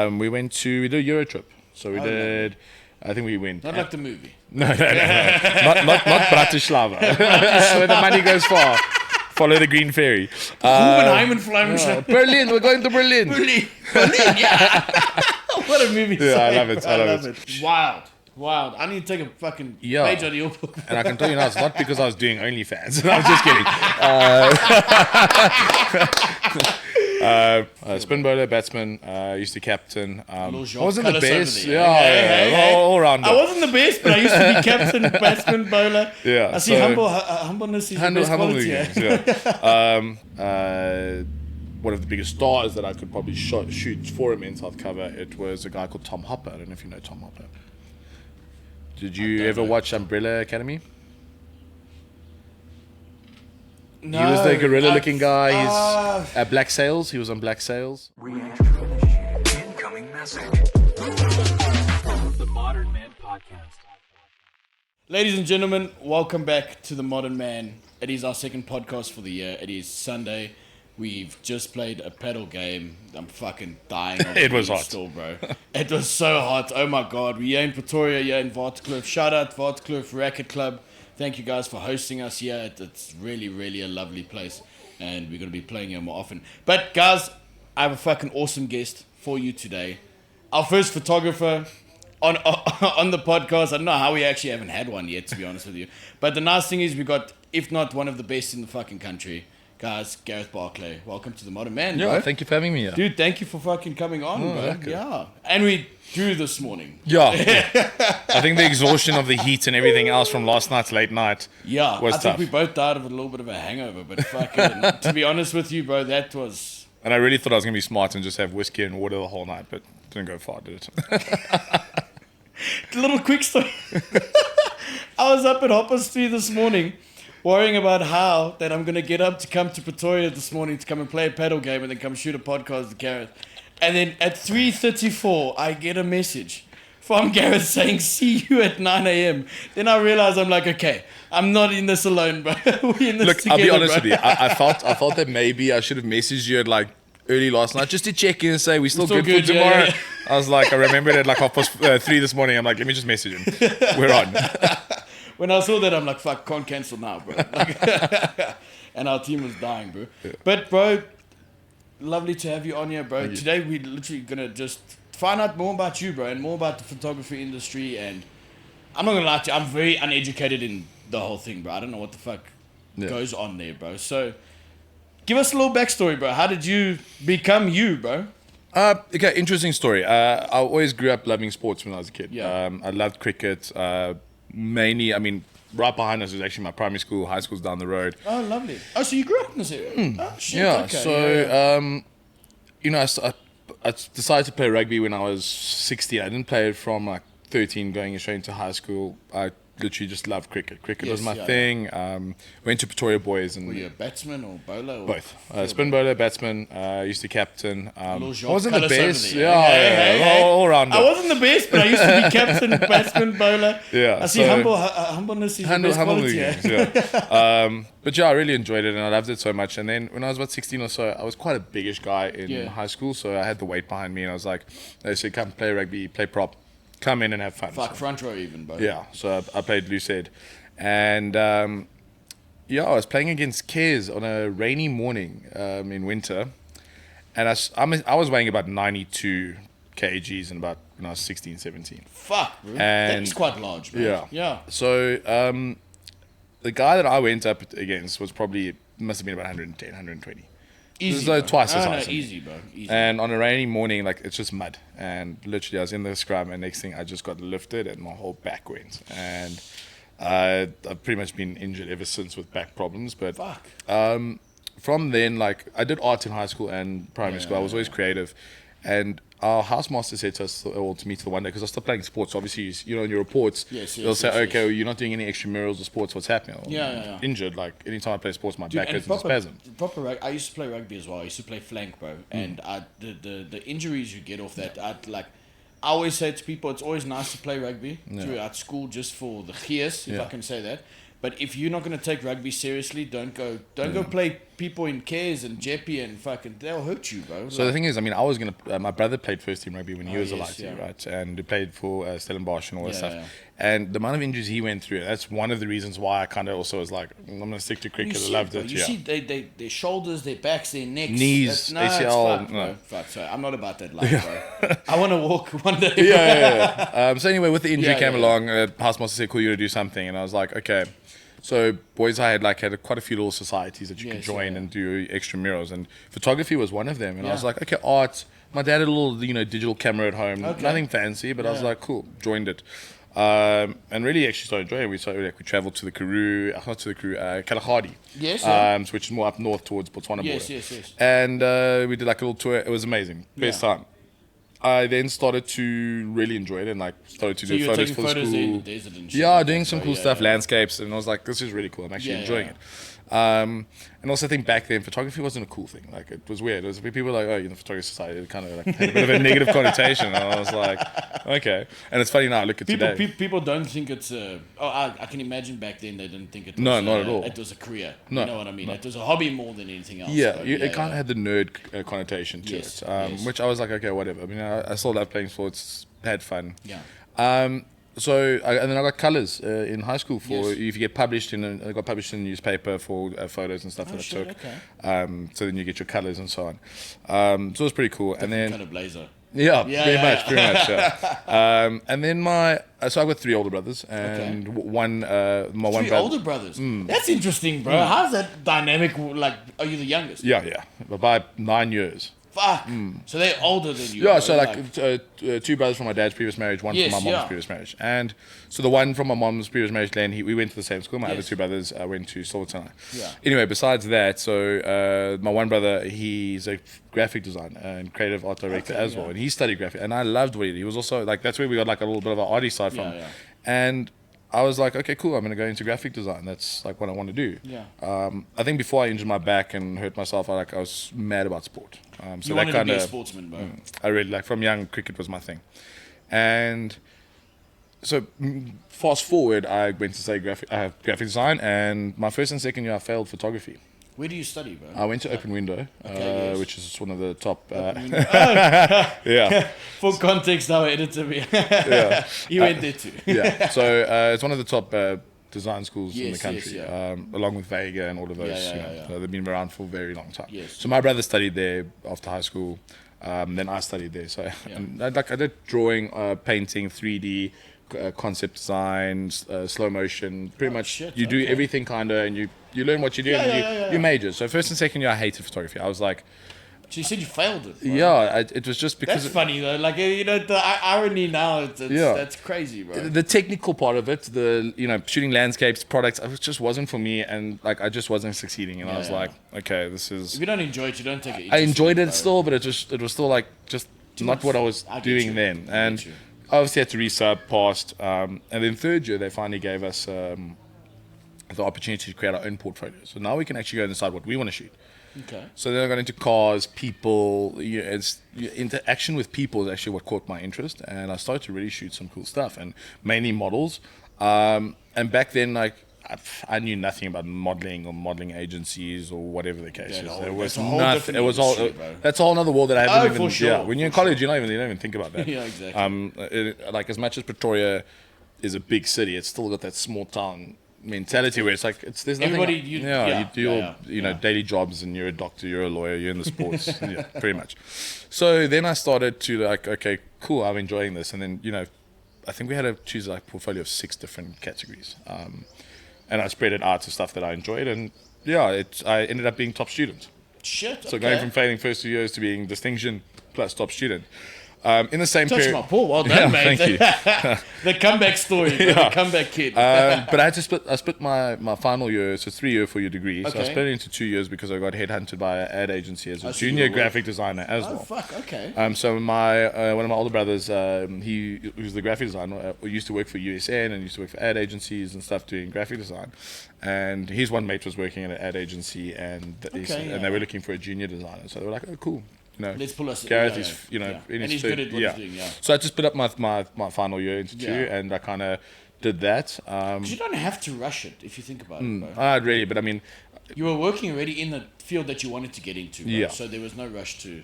We did a Euro trip. So we did. I think we went. Not like the movie. No. Not Bratislava. Where the money goes far. Follow the green ferry. Berlin. We're going to Berlin. Berlin, yeah. What a movie. Yeah, I love it. I love it. Wild. I need to take a fucking page out of your book. And I can tell you now, it's not because I was doing OnlyFans. I was just kidding. Spin bowler, batsman, used to captain. I wasn't the best. Hey. All round. I wasn't the best, but I used to be captain, batsman, bowler. Yeah. I see humbleness is your best quality. Yeah. One of the biggest stars that I could probably shoot for a men's health cover, it was a guy called Tom Hopper. I don't know if you know Tom Hopper. Did you ever watch Umbrella Academy? No, he was the gorilla-looking guy. He's at Black Sails. He was on Black Sails. Re-entry initiated. Incoming message. The Modern Man Podcast. Ladies and gentlemen, welcome back to The Modern Man. It is our second podcast for the year. It is Sunday. We've just played a paddle game. I'm fucking dying. It was hot. Still, bro. It was so hot. Oh my God. We're here in Pretoria, here in Waterkloof. Shout out Waterkloof Racket Club. Thank you guys for hosting us here. It's really, really a lovely place. And we're going to be playing here more often. But guys, I have a fucking awesome guest for you today. Our first photographer on the podcast. I don't know how we actually haven't had one yet, to be honest with you. But the nice thing is we got, if not one of the best in the fucking country. Guys, Garreth Barclay, welcome to The Modern Man, bro. Yeah, thank you for having me here. Dude, thank you for fucking coming on, bro. Okay. Yeah. And we drew this morning. Yeah. I think the exhaustion of the heat and everything else from last night's late night was tough. I think we both died of a little bit of a hangover, but fucking, to be honest with you, bro, that was... And I really thought I was going to be smart and just have whiskey and water the whole night, but didn't go far, did it? A little quick story. I was up at Hoppers 3 this morning, worrying about how that I'm going to get up to come to Pretoria this morning to come and play a paddle game and then come shoot a podcast with Garreth. And then at 3:34, I get a message from Garreth saying, see you at 9 a.m. Then I realize I'm like, okay, I'm not in this alone, bro. We're in this Look, together, I'll be honest bro. with you. I felt that maybe I should have messaged you at like early last night just to check in and say we're still good for tomorrow. Yeah. I was like, I remembered at like 3 this morning. I'm like, let me just message him. We're on. When I saw that, I'm like, fuck, can't cancel now, bro. And our team was dying, bro. Yeah. But, bro, lovely to have you on here, bro. Today, we're literally going to just find out more about you, bro, and more about the photography industry. And I'm not going to lie to you, I'm very uneducated in the whole thing, bro. I don't know what the fuck goes on there, bro. So, give us a little backstory, bro. How did you become you, bro? Okay, interesting story. I always grew up loving sports when I was a kid. Yeah. I loved cricket. Mainly, I mean, right behind us is actually my primary school. High school's down the road. Oh, lovely. Oh, so you grew up in this area? Oh, shit. Yeah, okay. so, you know, I decided to play rugby when I was 16. I didn't play it from like 13 going straight into high school. I literally just loved cricket. Cricket was my thing. Went to Pretoria Boys. And were you a batsman or bowler? Or both. Spin bowler, batsman. Used to captain. I wasn't the best. All round. I wasn't the best, but I used to be captain, batsman, bowler. Yeah. I see humbleness is your best quality. But yeah, I really enjoyed it and I loved it so much. And then when I was about 16 or so, I was quite a biggish guy in high school. So I had the weight behind me and I was like, they said, come play rugby, play prop. Come in and have fun. Fuck, front row even, bro. Yeah, so I played loose head. And, I was playing against Cares on a rainy morning in winter. And I was weighing about 92 kgs when I was 16, 17. Fuck, bro. And that's quite large, bro. Yeah. So the guy that I went up against must have been about 110, 120. Easy, like twice as high. No, easy, bro. Easy. And on a rainy morning, like it's just mud. And literally, I was in the scrum, and next thing, I just got lifted, and my whole back went. And I've pretty much been injured ever since with back problems. But fuck. From then, like I did art in high school and primary school. I was always creative, and our housemaster said to us, or to me, to the one day, because I stopped playing sports. Obviously, in your reports, they'll say, okay, well, you're not doing any extramurals or sports. What's happening? Injured. Like anytime I play sports, my back hurts and spasm. I used to play rugby as well. I used to play flank, bro. And the injuries you get off that, I always say to people, it's always nice to play rugby throughout school just for the gears, if I can say that. But if you're not going to take rugby seriously, don't go play people in cares and Jeppy and fucking, they'll hurt you, bro. So the thing is, I mean, I was going to, my brother played first team rugby when he was alive, yeah. right? And he played for Stellenbosch and all that stuff. Yeah. And the amount of injuries he went through, that's one of the reasons why I kind of also was like, I'm going to stick to cricket. I loved it. You see their shoulders, their backs, their necks. Knees, ACL. ACL. No. Fuck, sorry. I'm not about that life, bro. I want to walk one day. Yeah. So anyway, with the injury came yeah. along, housemaster said, cool, you to do something. And I was like, okay. So boys, I had quite a few little societies that you could join and do extramurals, and photography was one of them. And I was like, okay, art. My dad had a little, digital camera at home, nothing fancy, but I was like, cool, joined it, and really actually started enjoying it. We traveled to the Karoo, not to the Karoo, Kalahari, which is more up north towards Botswana border. Yes. And we did like a little tour. It was amazing, best time. I then started to really enjoy it and started to do photos for the school. In the desert and shit. Yeah, doing some cool stuff, landscapes, and I was like, this is really cool. I'm actually enjoying it. And also I think back then photography wasn't a cool thing. It was weird. It was people were like, oh, photography society. It kind of had a bit of a negative connotation. And I was like, okay. And it's funny now. Look at today. People don't think it's a. Oh, I can imagine back then they didn't think it was. No, not at all. It was a career. No, you know what I mean? It was a hobby more than anything else. Yeah, it kind of had the nerd connotation to it, which I was like, okay, whatever. I mean, I still love playing sports. Had fun. Yeah. So and then I got colours in high school for if you get published I got published in a newspaper for photos and stuff that I took. Okay. So then you get your colours and so on. So it was pretty cool. And then kind of blazer. Yeah, pretty much. Yeah. And then so I've got 3 older brothers and one my one brother. Older brothers. That's interesting, bro. How's that dynamic? Are you the youngest? Yeah, but by 9 years. Fuck. So they're older than you. Yeah, so 2 brothers from my dad's previous marriage, one from my mom's previous marriage. And so the one from my mom's previous marriage, Glenn, we went to the same school. My other 2 brothers went to Silverton. Yeah. Anyway, besides that, so my one brother, he's a graphic designer and creative art director as well. And he studied graphic. And I loved what he did. He was also, that's where we got a little bit of an arty side from. Yeah. And I was like, okay, cool, I'm going to go into graphic design. That's what I want to do. Yeah. I think before I injured my back and hurt myself, I was mad about sport. So you wanted to be a sportsman, bro. I really, from young, cricket was my thing. And so fast forward, I went to study graphic design, and my first and second year, I failed photography. Where do you study, bro? I went to Open Window, which is one of the top. For context, our editor, he went there too. So it's one of the top design schools in the country, along with Vega and all of those. So they've been around for a very long time. Yes. So my brother studied there after high school. Then I studied there. So and I did drawing, painting, 3D. Concept designs, slow motion, pretty much you do everything and you learn what you do and you major. So first and second year I hated photography. I was like, so you said you failed it, bro. Yeah, it was just because that's funny though, the irony now, that's crazy, bro. The technical part of it, shooting landscapes, products, it just wasn't for me, and I just wasn't succeeding, and I was like, okay, this is, if you don't enjoy it, you don't take it. I enjoyed it still, but it was still just not what I was doing then, and obviously had to resub, passed, and then third year they finally gave us the opportunity to create our own portfolio. So now we can actually go and decide what we want to shoot. Okay. So then I got into cars, people. Interaction with people is actually what caught my interest, and I started to really shoot some cool stuff, and mainly models. And back then, I knew nothing about modeling or modeling agencies or whatever the case is. It was nothing. It was all. That's a whole other world that I haven't even. For sure. Yeah, when you're in college, you don't even think about that. Yeah, exactly. As much as Pretoria is a big city, it's still got that small town mentality where there's nothing. Everybody, you do your daily jobs, and you're a doctor, you're a lawyer, you're in the sports, pretty much. So then I started to okay, cool, I'm enjoying this, and then I think we had to choose a portfolio of 6 different categories, and I spread it out to stuff that I enjoyed, and I ended up being top student. Shit. So going from failing first 2 years to being distinction plus top student. In the same period. Touch my paw, well done, mate. Thank you. The comeback story, the comeback kid. But I had to I split my final year, so 3 year for your degree. So I Okay. split it into 2 years because I got headhunted by an ad agency as a junior graphic designer as well. Fuck, okay. So my one of my older brothers, who's the graphic designer, used to work for USN and used to work for ad agencies and stuff doing graphic design. And his one mate was working at an ad agency, and they were looking for a junior designer. So they were like, oh, cool. Let's pull us. Garreth is, in and his he's third, good at what he's doing. Yeah. So I just split up my final year into 2, and I kind of did that. 'Cause you don't have to rush it if you think about it, bro. Really, but I mean, You were working already in the field that you wanted to get into, bro. Yeah. So there was no rush to.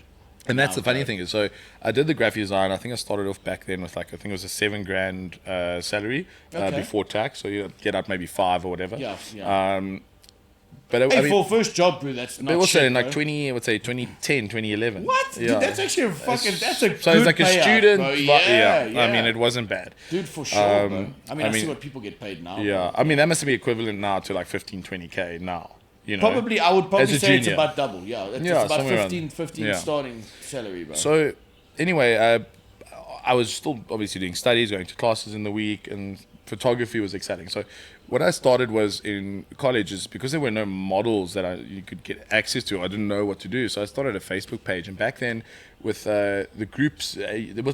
and that's the funny go. thing is, so I did the graphic design. I think I started off back then with like, I think it was a $7,000 salary Okay. before tax. So you get out maybe 5 or whatever. Yeah. But Hey, I mean, for first job, bro, that's not but also shit, in like bro. 2010, 2011. What? Yeah. Dude, that's actually a fucking. That's a So good it's like a payout, student. bro. But Yeah. I mean, it wasn't bad. Dude, for sure, bro. I mean, I see mean, what people get paid now. Yeah, bro. I mean that must be equivalent now to like 15, 20K now. You know, Probably, I would As probably a say it's junior. about double. Yeah, it's Yeah, about somewhere around 15 yeah. starting salary, bro. So anyway, I was still obviously doing studies, going to classes in the week, and photography was exciting. So what I started was in colleges, because there were no models that you could get access to. I didn't know what to do, so I started a Facebook page. And back then, with the groups,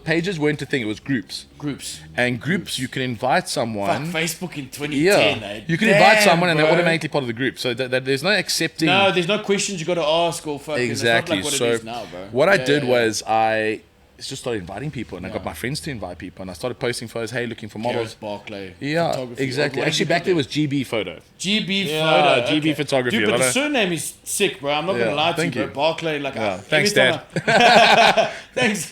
pages weren't a thing. It was groups. Groups. And groups, you can invite someone. Fuck, Facebook in 2010, Yeah, eh? you can invite Damn, someone, and they're bro. automatically part of the group. So that there's no accepting. No, there's no questions you got to ask or fucking. Exactly. It's not like what So it is now, bro. what I Yeah, did yeah, was I just started inviting people, and I got Yeah. my friends to invite people, and I started posting photos. Hey, looking for models. Garreth, Barclay. Yeah, photography. exactly. What did Actually, you back put there was GB photo. GB Yeah, photo. GB okay. photography, Dude, a but the lot of- surname is sick, bro. I'm not Yeah, gonna lie to you, thank bro. you. Barclay, like, Yeah, every thanks, time Dad. Thanks.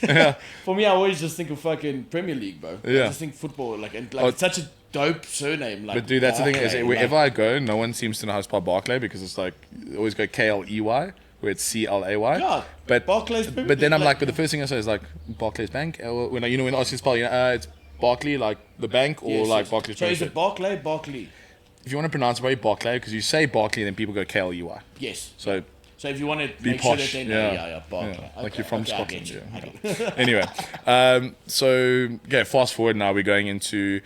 For me, I always just think of fucking Premier League, bro. Yeah. I just think football, like, and like, it's such a dope surname. Like, But dude, that's the thing is, Barclay, wherever like, I go, no one seems to know how to spell Barclay, because it's like they always go KLEY, where it's CLAY. Yeah, but Barclays Premier But then League, I'm like, but the first thing I say is like Barclays Bank. When when I ask you to spell, it's Barclay, like the bank, or yes, like yes. Barclays. So is Bank. it Barclay, Barclay? If you want to pronounce it, very Barclay, because you say Barclay, then people go KLEY. Yes. So So if you want to be make sure that posh, they know, yeah, Barclay. yeah, like Okay, you're from okay, I Scotland. get you. Yeah, I get yeah. you. Anyway, so yeah, fast forward now, we're going into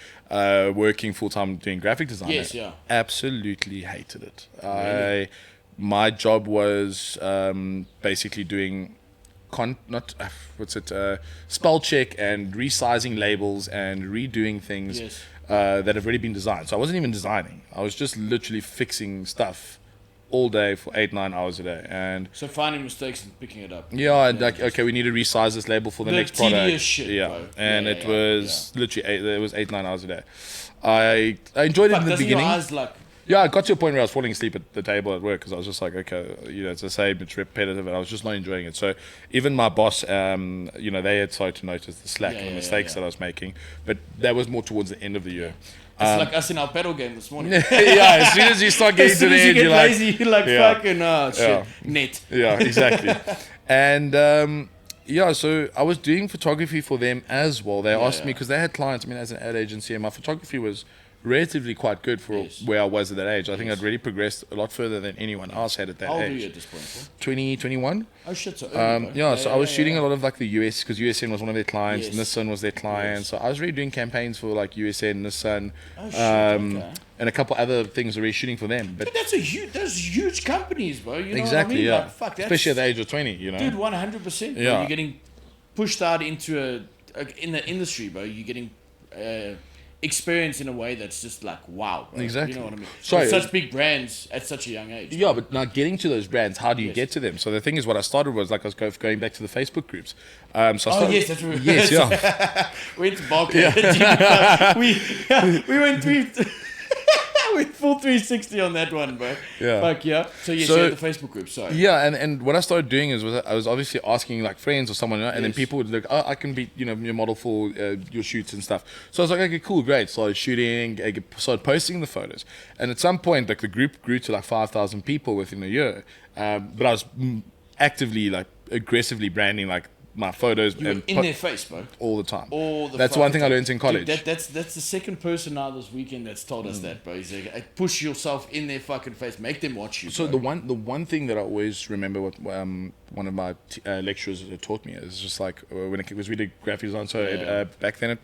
working full time doing graphic design. Yes, yeah. Absolutely hated it. My job was basically doing spell check and resizing labels and redoing things Yes. that have already been designed. So I wasn't even designing. I was just literally fixing stuff all day for 8-9 hours a day. And So finding mistakes and picking it up. yeah, and like, okay, we need to resize this label for the The next product. tedious shit, yeah, bro. and Yeah, it yeah, was literally it was 8-9 hours a day. I enjoyed it Fuck, in the doesn't your beginning. eyes like... Yeah, I got to a point where I was falling asleep at the table at work, because I was just like, okay, it's the same, it's repetitive, and I was just not enjoying it. So even my boss, they had started to notice the slack and the mistakes that I was making, but that was more towards the end of the year. It's like us in our pedal game this morning. Yeah, as soon as you start getting As to soon the as you end, get you're like, lazy, you're like, yeah. fucking, shit, Yeah. net. Yeah, exactly. And so I was doing photography for them as well. They asked me, because they had clients, as an ad agency, and my photography was relatively quite good for where I was at that age. I think I'd really progressed a lot further than anyone else had at that How old are age. you at this point, bro? 2021. Oh, shit, so early, bro. So I was shooting a lot of like the US, because USN was one of their clients, Yes. Nissan was their client. Yes. So I was really doing campaigns for like USN, Nissan, Oh, shit, okay. and a couple other things already shooting for them. But But those huge companies, bro. You know exactly, what I mean? yeah. Like, fuck, that's, Especially at the age of 20, dude, 100%. Bro. Yeah. You're getting pushed out into in the industry, bro. You're getting experience in a way that's just like, wow, bro. Exactly. You know what I mean? Sorry. With such big brands at such a young age. Yeah, but now getting to those brands, how do you Yes. get to them? So the thing is, what I started was like I was going back to the Facebook groups. So I started, yes, that's right. yes, yeah. We went to Barclay. we went went full 360 on that one, bro. Yeah. Fuck yeah. So yes, So- you had the Facebook group. Sorry. Yeah, and what I started doing is I was obviously asking like friends or someone, and then Yes. people would like, oh, I can be your model for your shoots and stuff. So I was like, okay, cool, great. Started shooting, started posting the photos, and at some point, like the group grew to like 5,000 people within a year. But I was actively like aggressively branding like my photos You were and in their face, bro. all the time. All the That's one fucking thing I time. learned in college. Dude, that's the second person now this weekend that's told us that, bro. He's like, push yourself in their fucking face, make them watch you. So bro. the one thing that I always remember what one of my lecturers taught me is just like when it was we did graphic design. So back then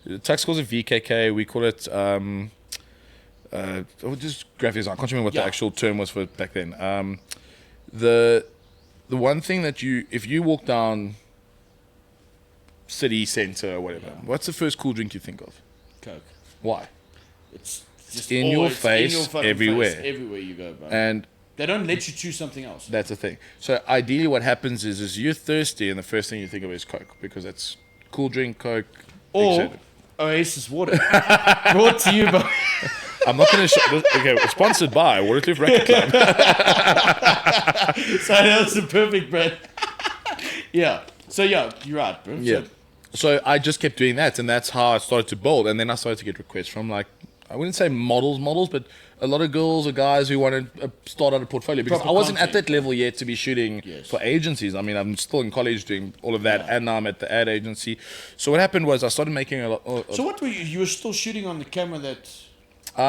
Tux calls it VKK. We call it just graphic design. I can't remember what the actual term was for it back then. The one thing that if you walk down city center or whatever, what's the first cool drink you think of? Coke. Why? It's just In your always face, in your fucking everywhere. face, everywhere you go, bro. And They don't let you choose something else. that's the thing. So ideally what happens is you're thirsty and the first thing you think of is Coke, because it's cool drink, Coke, Or etc. Oasis water. Brought to you by... I'm not going to show this. Okay, sponsored by Waterkloof Racket Club. So that was the perfect brand. Yeah. So yeah, you're right, bro. Yeah. So I just kept doing that, and that's how I started to build. And then I started to get requests from, like, I wouldn't say models, but a lot of girls or guys who wanted to start out a portfolio, because Proper I wasn't content. at that level yet to be shooting for agencies. I mean, I'm still in college doing all of that, and now I'm at the ad agency. So what happened was I started making a lot. So what were you? You were still shooting on the camera that.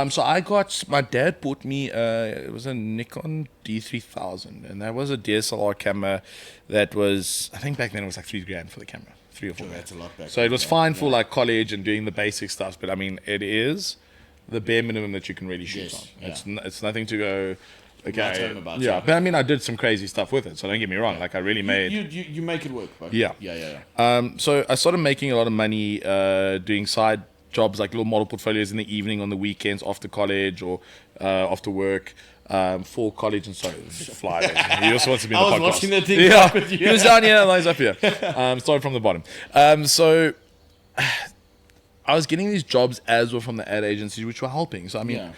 So I got, my dad bought me, it was a Nikon D3000, and that was a DSLR camera that was, I think back then it was like $3,000 for the camera, 3 or 4 grand. That's a lot back. So it was fine for like college and doing the basic stuff, but I mean, it is the bare minimum that you can really shoot on. It's nothing to go, okay, but I mean, I did some crazy stuff with it, so don't get me wrong, like I really made... You make it work, bro. Yeah. Yeah. So I started making a lot of money doing side jobs, like little model portfolios in the evening, on the weekends, after college or after work, for college and so fly. He also wants to be in the podcast. I was watching that thing. Yeah, with you. He was down here and I was up here. Started from the bottom. So I was getting these jobs as well from the ad agencies, which were helping. So I mean,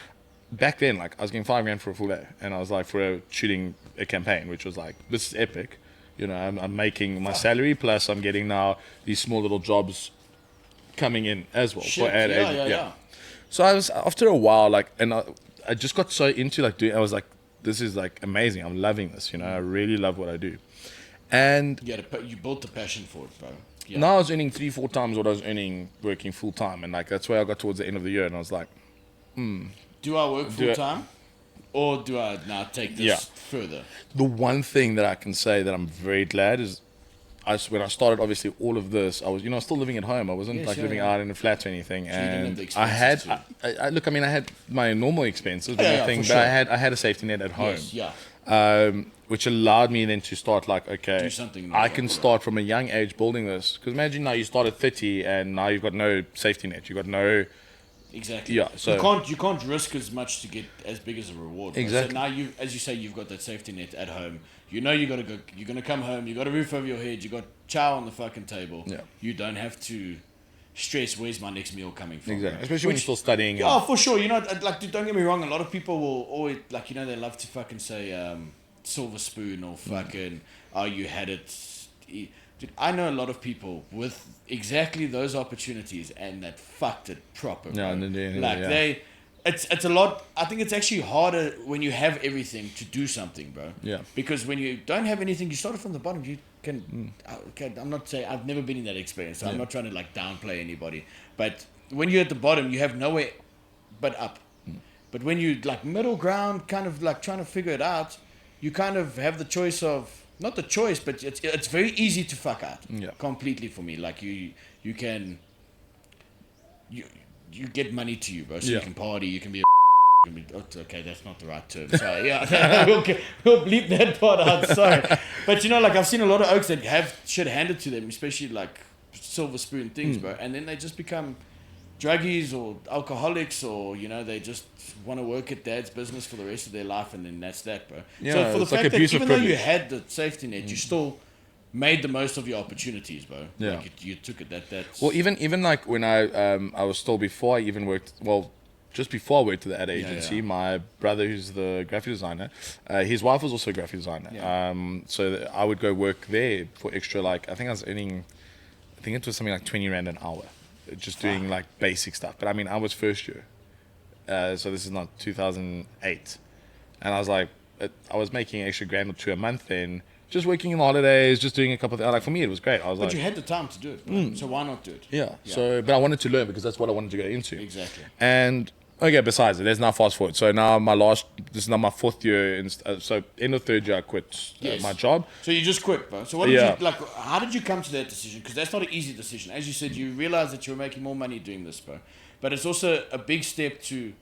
back then, like I was getting $5,000 for a full day, and I was like for shooting a campaign, which was like, this is epic. You know, I'm making my salary, plus I'm getting now these small little jobs coming in as well for ad agency. So I was, after a while, like, and I just got so into like doing, I was like, this is like amazing. I'm loving this, you know, I really love what I do. And you built the passion for it, bro. Yeah. Now I was earning 3-4 times what I was earning working full time, and like that's where I got towards the end of the year, and I was like, do I work full time, or do I now take this further? The one thing that I can say that I'm very glad is, when I started, obviously, all of this, I was, still living at home. I wasn't living out in a flat or anything. So and I had, I mean, I had my normal expenses, but I had a safety net at home. Which allowed me then to start like, okay, do something I can start from a young age building this. Because imagine now you start at 30 and now you've got no safety net. You've got no... Exactly. Yeah, so you can't risk as much to get as big as a reward. Right? Exactly. So now as you say, you've got that safety net at home. You know you gotta go. You're gonna come home. You got a roof over your head. You got chow on the fucking table. Yeah. You don't have to stress where's my next meal coming from. Exactly. Right? Especially when you're still studying. Yeah, for sure. Like don't get me wrong. A lot of people will always like they love to fucking say silver spoon or fucking you had it. Dude, I know a lot of people with exactly those opportunities and that fucked it proper. It's a lot. I think it's actually harder when you have everything to do something, bro. Yeah. Because when you don't have anything, you started from the bottom. You can. Okay, I'm not saying I've never been in that experience, so I'm not trying to like downplay anybody. But when you're at the bottom, you have nowhere but up. But when you like middle ground, kind of like trying to figure it out, you kind of have the choice of. Not the choice, but it's very easy to fuck out. Completely for me. Like you can you get money to you, bro. So you can party, you can be okay, that's not the right term. Sorry, we'll bleep that part out. Sorry, but like I've seen a lot of oaks that have shit handed to them, especially like silver spoon things, bro, and then they just become druggies or alcoholics, or they just want to work at dad's business for the rest of their life, and then that's that, bro. So for the fact that even though you had the safety net, you still made the most of your opportunities, bro. Yeah. Like you took it that's well, even like when I was still, before I even worked, just before I worked at the ad agency, my brother, who's the graphic designer, his wife was also a graphic designer. So I would go work there for extra, like I think it was something like 20 Rand an hour. Just doing like basic stuff. But I mean, I was first year. So this is not 2008. And I was like, I was making an extra $1,000 or $2 a month then. Just working in the holidays, just doing a couple of things. Like for me, it was great. But you had the time to do it, bro. So why not do it? Yeah. So, but I wanted to learn because that's what I wanted to go into. Exactly. And okay, besides it, let's now fast forward. So now this is now my 4th year. So end of 3rd year, I quit my job. So you just quit, bro. So what did you like? How did you come to that decision? Because that's not an easy decision. As you said, you realized that you were making more money doing this, bro. But it's also a big step to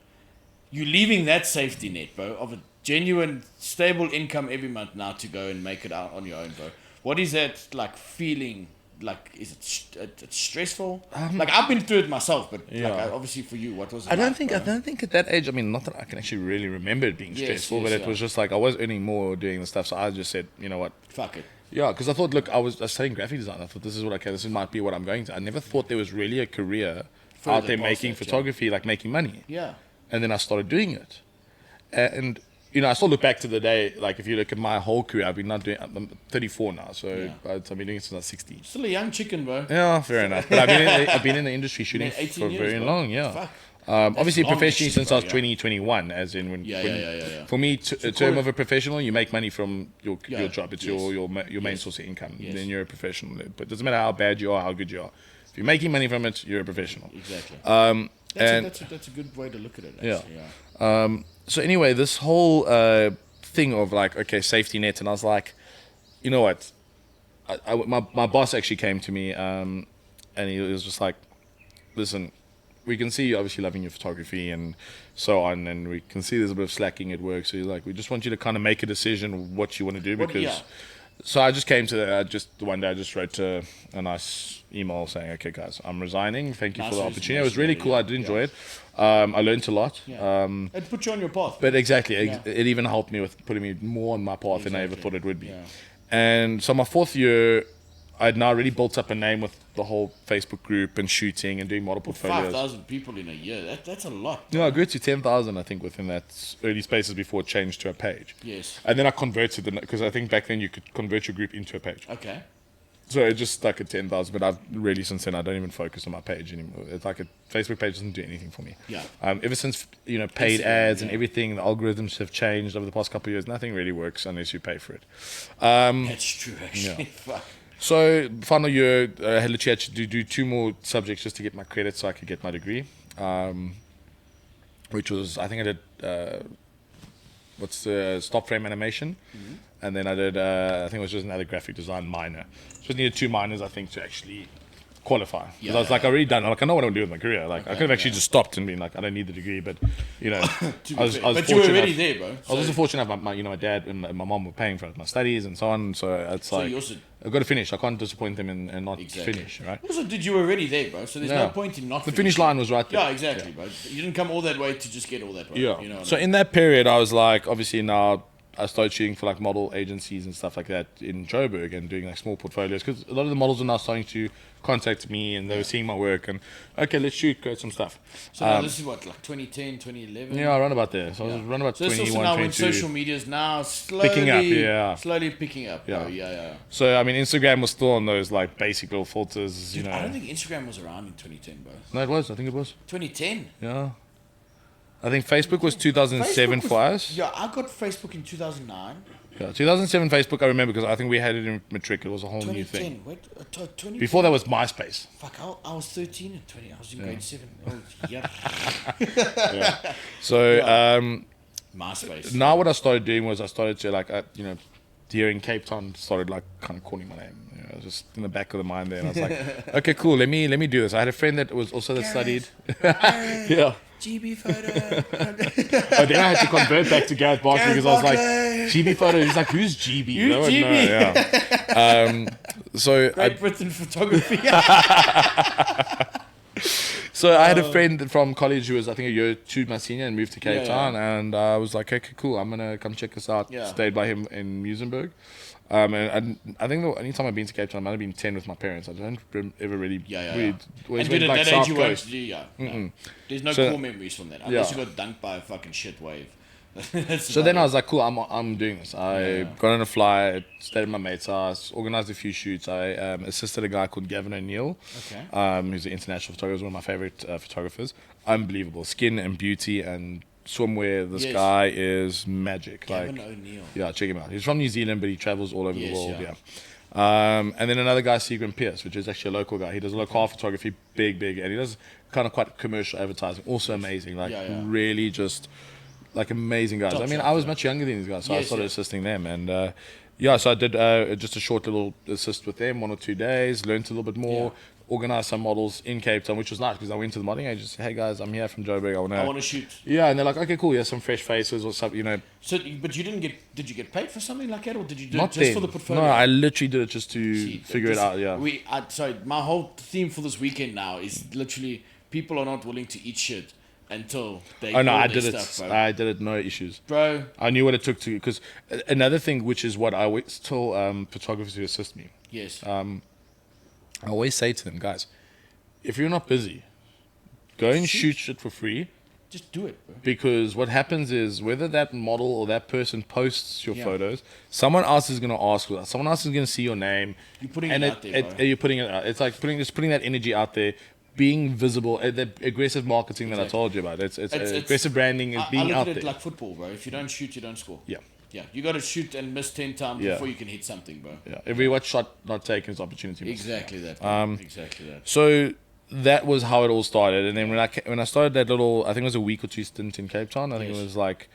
you leaving that safety net, bro, of a genuine, stable income every month now to go and make it out on your own, bro. What is that like feeling? Like, is it's stressful? Like I've been through it myself, but like obviously for you, what was it? I don't think at that age. I mean, not that I can actually really remember it being stressful, but it was just like I was earning more doing the stuff, so I just said, you know what, fuck it. Yeah, because I thought, look, I was studying graphic design. I thought this might be what I'm going to. I never thought there was really a career out there past making that, photography, like making money. Yeah. And then I started doing it. And, I still look back to the day, like if you look at my whole career, I'm 34 now, so I've been doing it since I was 16. Still a young chicken, bro. Yeah, fair enough. But I've been in the industry shooting for very long, yeah. Fuck. Obviously long professionally shit, since bro, I was 2021, as in when for me, a term of a professional, you make money from your job. It's your main source of income. Then you're a professional. But it doesn't matter how bad you are, how good you are. If you're making money from it, you're a professional. Exactly. That's a good way to look at it. Actually. Yeah. So anyway, this whole thing of like, okay, safety net, and I was like, you know what? My boss actually came to me, and he was just like, listen, we can see you obviously loving your photography and so on, and we can see there's a bit of slacking at work. So he's like, we just want you to kind of make a decision what you want to do because. So I just came to that. One day I just wrote a nice email saying, okay, guys, I'm resigning. Thank you for the opportunity. It was really cool. I did enjoy it. I learned a lot. It put you on your path. But exactly, it even helped me with putting me more on my path than I ever thought it would be. Yeah. And so my 4th year, I'd now really built up a name with the whole Facebook group and shooting and doing model portfolios. 5,000 people in a year. That's a lot. I grew to 10,000, I think, within that early spaces before it changed to a page. Yes. And then I converted because I think back then you could convert your group into a page. Okay. So it just stuck at 10,000, but I've really since then I don't even focus on my page anymore. It's like a Facebook page doesn't do anything for me. Yeah. Ever since paid ads and everything, the algorithms have changed over the past couple of years. Nothing really works unless you pay for it. That's true, actually. Fuck. So final year, I had literally had to do 2 more subjects just to get my credit so I could get my degree, which was, I think I did stop frame animation, and then I did I think it was just another graphic design minor. Just needed 2 minors, I think, to actually qualify. Because I was like, I already done. Like, I know what I'm doing with my career. Like, I could have actually just stopped and been like, I don't need the degree. But I was but you were already there, bro. I was also fortunate enough. My dad and my mom were paying for my studies and so on. So it's like I've got to finish. I can't disappoint them and not finish. Right. Also, you were already there, bro. So there's no point in not. The finish line was right there. Yeah, exactly, bro. You didn't come all that way to just get all that way. Yeah. So in that period, I was like, obviously now. I started shooting for like model agencies and stuff like that in Joburg and doing like small portfolios because a lot of the models are now starting to contact me and they were seeing my work and okay, let's create some stuff. So now this is what, like 2010, 2011? Yeah, around about there. So I was around about 21, also now 22. when social media is now slowly picking up. Yeah. So I mean, Instagram was still on those like basic little filters. Dude, I don't think Instagram was around in 2010, bro. No, it was. I think it was 2010. Yeah. I think Facebook was 2007 for us. Yeah, I got Facebook in 2009. Yeah, 2007 Facebook, I remember because I think we had it in matric. It was a whole new thing. Wait, 2010. Before that was MySpace. Fuck, I was 13 and 20. I was in grade 7. Oh, yeah. So, MySpace. Now what I started doing was I started to like, here in Cape Town, started like kind of calling my name. Just in the back of the mind there. And I was like, okay, cool. Let me do this. I had a friend that was also that studied. Yeah. GB photo. But then I had to convert back to Garreth Barclay because I was like, GB photo. He's like, who's GB? Who's GB? Yeah. So Great Britain photography. So I had a friend from college who was, I think, a year 2 my senior and moved to Cape Town. And I was like, okay, cool. I'm going to come check this out. Yeah. Stayed by him in Musenberg. And I think the only time I've been to Cape Town, I might have been 10 with my parents. I don't ever really. And went did like at that South age you went Coast. no. There's no cool memories from that. Unless you got dunked by a fucking shit wave. So then I was like, cool, I'm doing this. I got on a flight, stayed at my mate's house, organized a few shoots. I assisted a guy called Gavin O'Neill, who's an international photographer, one of my favorite photographers. Unbelievable. Skin and beauty and swimwear. This guy is magic. Gavin O'Neill. Yeah, check him out. He's from New Zealand, but he travels all over the world. And then another guy, Seagrin Pierce, which is actually a local guy. He does local photography, big, and he does kind of quite commercial advertising. Also amazing, really just like amazing guys. I mean, I was much younger than these guys, so I started assisting them. And so I did just a short little assist with them, 1 or 2 days, learned a little bit more. Organized some models in Cape Town, which was nice because I went to the modeling agency. Hey guys, I'm here from Joburg. I want to shoot. Yeah, and they're like, okay, cool. Yeah, some fresh faces or something, So, but you didn't get? Did you get paid for something like that, or did you do Not it just then. for the portfolio? No, I literally did it just to figure it out. Yeah. Sorry, my whole theme for this weekend now is literally people are not willing to eat shit until they. Oh no, I did did it. Bro. I did it, no issues, bro. I knew what it took to because another thing, which is what I always tell photographers who assist me. Yes. I always say to them, guys, if you're not busy, Go and shoot shit for free. Just do it, bro. Because what happens is whether that model or that person posts your photos, someone else is going to ask for that. Someone else is going to see your name. You're putting it out there, bro. You're putting it out. It's like putting that energy out there, being visible. The aggressive marketing that I told you about. It's aggressive branding is being out there. I look at it like football, bro. If you don't shoot, you don't score. Yeah. Yeah, you got to shoot and miss 10 times before you can hit something, bro. Yeah, every shot not taken is opportunity. Exactly that. Exactly that. So that was how it all started. And then when I started that little, I think it was a week or two stint in Cape Town. I think it was like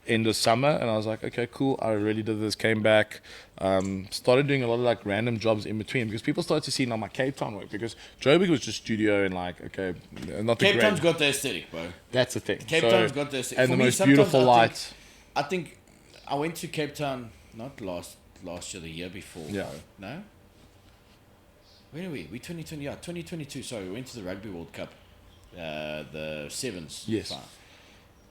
end of summer, and I was like, okay, cool. I really did this. Came back, started doing a lot of like random jobs in between because people started to see now my Cape Town work because Joburg was just studio and like not the Cape great. Town's got the aesthetic, bro. That's the thing. Cape Town's got the aesthetic. And For the me, most beautiful lights. I think I went to Cape Town not last year, the year before. Yeah. Bro. No. Where are we? We 2020. Yeah, 2022. Sorry, we went to the Rugby World Cup, the sevens. Yes. Final.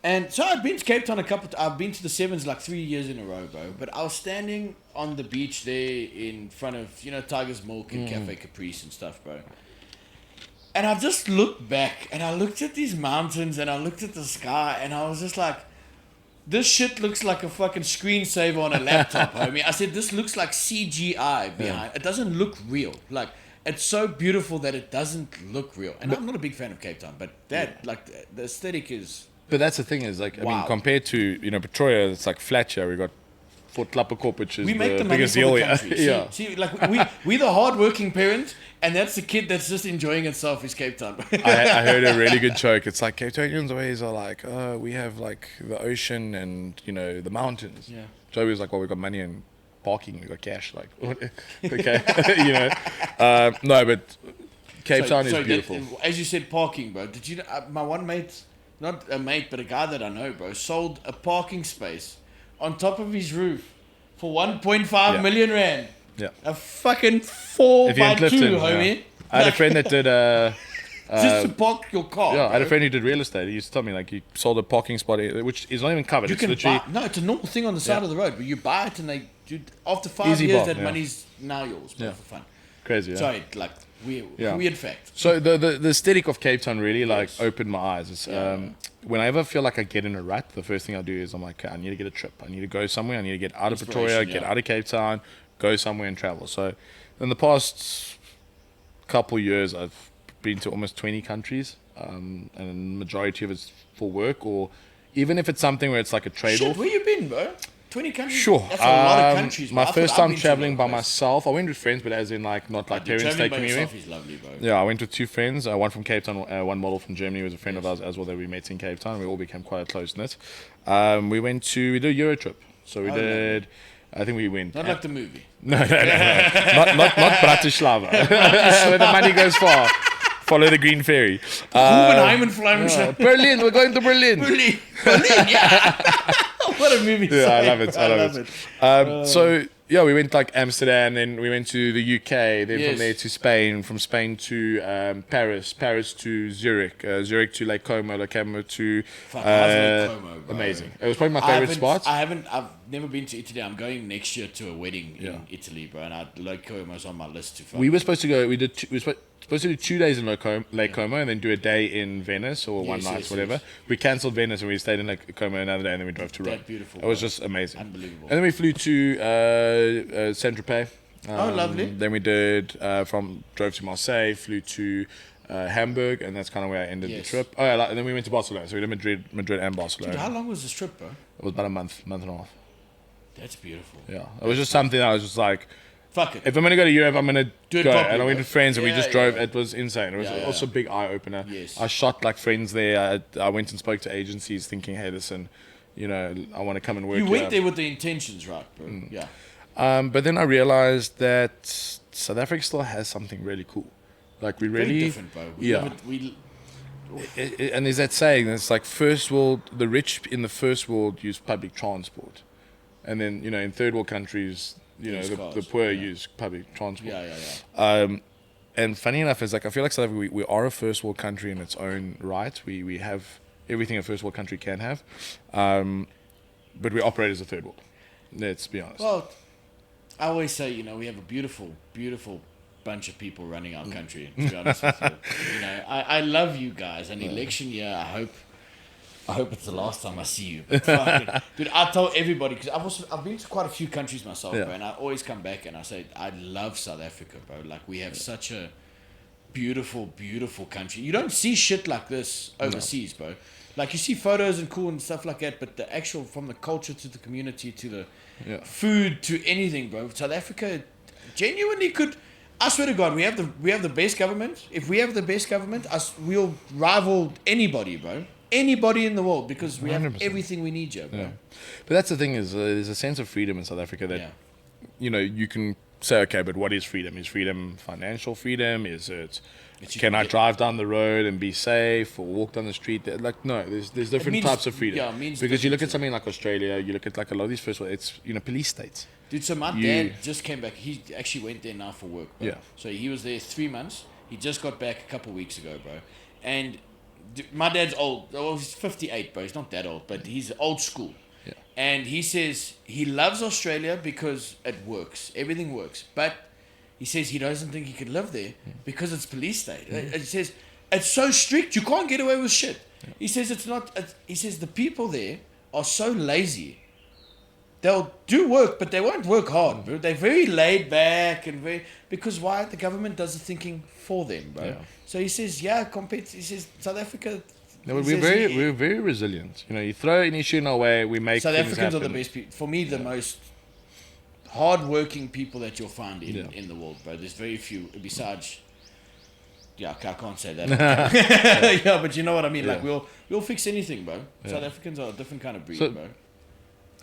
And so I've been to Cape Town I've been to the sevens like 3 years in a row, bro. But I was standing on the beach there in front of Tiger's Milk and Cafe Caprice and stuff, bro. And I just looked back and I looked at these mountains and I looked at the sky and I was just like, this shit looks like a fucking screensaver on a laptop, homie. I said, this looks like CGI behind. It doesn't look real. Like, it's so beautiful that it doesn't look real. And I'm not a big fan of Cape Town, but like, the aesthetic is... But that's the thing is, like, I mean, compared to, Pretoria, it's like flat here. We got Fort Klapperkop, which is we make the biggest money for deal the here. country. Yeah. See, like, we're the hard-working parent, and that's the kid that's just enjoying itself is Cape Town. I heard a really good joke. It's like Cape Townians always are like, oh, we have like the ocean and the mountains. Yeah. Joey was like, well, we got money and parking, we got cash. Like, okay, no, but Cape Town is beautiful. As you said, parking, bro. Did you know, my one mate, not a mate, but a guy that I know, bro, sold a parking space on top of his roof for 1.5 million rand. Yeah. A fucking 4x2, homie. Yeah. I had a friend that did just to park your car. Yeah, bro. I had a friend who did real estate. He used to tell me like he sold a parking spot which is not even covered. You it's can literally buy, no, it's a normal thing on the side of the road, but you buy it and they do after 5 Easy years buy, that money's now yours, bro, for fun. crazy. Yeah. Sorry, like weird fact. So the aesthetic of Cape Town really like opened my eyes. It's, whenever I feel like I get in a rut, the first thing I do is I'm like, okay, I need to get a trip. I need to go somewhere. I need to get out of Pretoria, get out of Cape Town, go somewhere and travel. So in the past couple years, I've been to almost 20 countries, and the majority of it's for work, or even if it's something where it's like a trade-off. Where you been, bro? 20 countries? Sure. That's a lot of countries. My first time traveling by myself, I went with friends, but as in like not like parents taking me with. Is lovely, bro. Yeah, I went with two friends, one from Cape Town, one model from Germany was a friend of ours as well that we met in Cape Town. We all became quite close-knit. We did a Euro trip. So we did, I think we went. Not like the movie. No. Not Bratislava. Where the money goes far. Follow the green ferry. Berlin, we're going to Berlin. Berlin, yeah. What a movie. Yeah, I love it. So, yeah, we went like Amsterdam, then we went to the UK, then from there to Spain, from Spain to Paris, Paris to Zurich, Zurich to Lake Como, Lake Como to... Lake Como, bro. Amazing. It was probably my favorite spot. I've never been to Italy. I'm going next year to a wedding in Italy, bro, and Lake Como is on my list to find. We were supposed to go, we were supposed to do 2 days in Lake Como and then do a day in Venice or one night, whatever. Yes. We cancelled Venice and we stayed in Lake Como another day and then we drove to Rome. Beautiful. It was just amazing. Unbelievable. And then we flew to Saint-Tropez. Lovely. Then we drove to Marseille, flew to Hamburg, and that's kind of where I ended the trip. Oh yeah, and then we went to Barcelona. So we did Madrid and Barcelona. Dude, how long was this trip, bro? It was about a month and a half. That's beautiful. Yeah, it was just something I was just like, fuck it. If I'm going to go to Europe, I'm going to do it go. properly, and I went with friends and we just drove. It was insane. It was also a big eye-opener. Yes. I shot like friends there. I went and spoke to agencies thinking, hey, listen, I want to come and work You here. went there with the intentions, right, bro? Yeah. But then I realized that South Africa still has something really cool. Like we really... Very different, bro. And there's that saying, it's like the rich in the first world use public transport. And then, in third world countries... the poor use public transport. And funny enough, is like I feel like South Africa, we are a first world country in its own right. We have everything a first world country can have, but we operate as a third world. Let's be honest. Well, I always say we have a beautiful, beautiful bunch of people running our country. To be honest with you, you know, I love you guys. An election year, I hope it's the last time I see you. But fuck it. Dude, I tell everybody, because I've been to quite a few countries myself, bro, and I always come back and I say I love South Africa, bro. Like, we have such a beautiful, beautiful country. You don't see shit like this overseas, bro. Like, you see photos and cool and stuff like that, but the actual, from the culture to the community to the food to anything, bro. South Africa genuinely could. I swear to God, we have the best government. If we have the best government, we'll rival anybody, bro. Anybody in the world, because we 100%. Have everything we need, Joe, bro. Yeah. But that's the thing, is there's a sense of freedom in South Africa that, you know, you can say, okay, but what is freedom? Is freedom financial freedom? Is it, can I drive down the road and be safe, or walk down the street? Like, no, there's different types of freedom. Yeah, it means because you look at something like Australia, you look at like a lot of these first world, it's, you know, police states. Dude, so my dad just came back. He actually went there now for work, bro. Yeah. So he was there 3 months. He just got back a couple of weeks ago, bro. And my dad's old. Well, he's 58, bro. He's not that old, but he's old school. Yeah. And he says he loves Australia because it works. Everything works. But he says he doesn't think he could live there because it's police state. He says it's so strict. You can't get away with shit. Yeah. He says it's not. He says the people there are so lazy. They'll do work, but they won't work hard, bro. They're very laid back and because why? The government does the thinking for them, bro. Yeah. So he says, he says South Africa. No, we're very resilient. You know, you throw an issue in our way, we make South things Africans happen. are the best people. For me, the most hard-working people that you'll find in the world, bro. There's very few besides. Yeah, I can't say that. Yeah, but you know what I mean. Like, we'll fix anything, bro. South Africans are a different kind of breed, bro.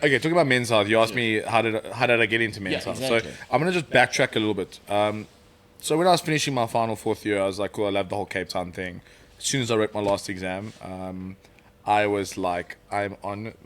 Okay, talking about men's health, you asked me how did I get into men's health. Exactly. So I'm gonna just backtrack a little bit. So when I was finishing my final 4th year, I was like, cool, I love the whole Cape Town thing. As soon as I wrote my last exam, I was like, I'm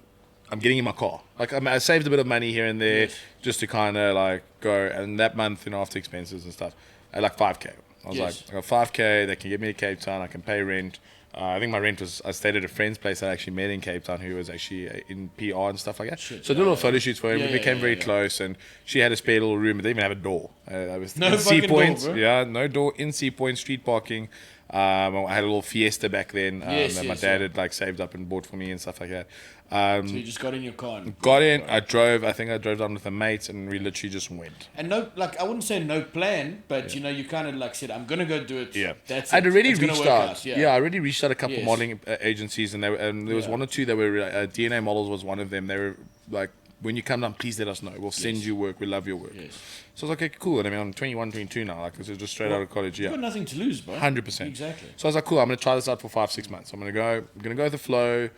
getting in my car. Like, I saved a bit of money here and there just to kind of like go. And that month, you know, after expenses and stuff, I had like 5K. I was like, I got 5K. They can get me to Cape Town. I can pay rent. I think my rent was, I stayed at a friend's place that I actually met in Cape Town who was actually in PR and stuff like that. So I did little photo shoots for him. We became very close, and she had a spare little room. But they didn't even have a door. I was no in fucking Point, door, bro. Yeah, no door, in Sea Point, street parking. I had a little Fiesta back then that my dad had like saved up and bought for me and stuff like that. So you just got in your car and got in, I drove down with a mate, and we literally just went. And no, like, I wouldn't say no plan, but you know, you kind of like said, I'm gonna go do it. Yeah, that's I'd already it's reached out. I already reached out a couple modeling agencies, and there was 1 or 2 that were DNA Models was one of them. They were like, when you come down, please let us know. We'll send you work. We love your work. Yes. So I was like, okay, cool. And I mean, I'm 21, 22 now. Like, this is just straight out of college. You've got nothing to lose, bro. 100%. Exactly. So I was like, cool. I'm gonna try this out for 5-6 months. I'm gonna go with the flow.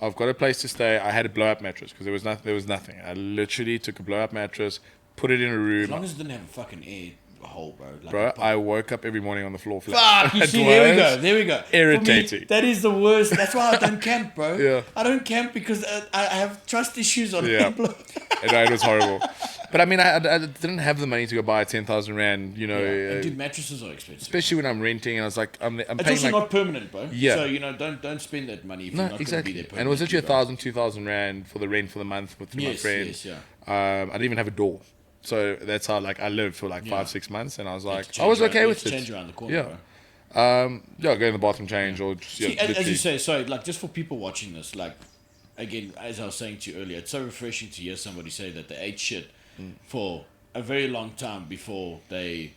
I've got a place to stay. I had a blow-up mattress because there was nothing. I literally took a blow-up mattress, put it in a room. As long as it didn't have a fucking air hole, bro. Like, bro, I woke up every morning on the floor flat. Fuck, you see, there we go. Irritating. Me, that is the worst. That's why I don't camp, bro. Yeah. I don't camp because I have trust issues on It was horrible. But I mean, I didn't have the money to go buy a 10,000 rand, you know. And dude, mattresses are expensive. Especially when I'm renting, and I was like, I'm it's paying also like, not permanent, bro. Yeah. So, you know, don't spend that money if you're not exactly. going to be there. And it was literally 1,000, 2,000 rand for the rent for the month with my friends. Yes, yeah. I didn't even have a door. So that's how like I lived for like 5-6 months, and I was like, I was okay with it. Change around the corner, bro. Go in the bathroom, change, or just see, as you say. Sorry, like, just for people watching this, like, again, as I was saying to you earlier, it's so refreshing to hear somebody say that they ate shit for a very long time before they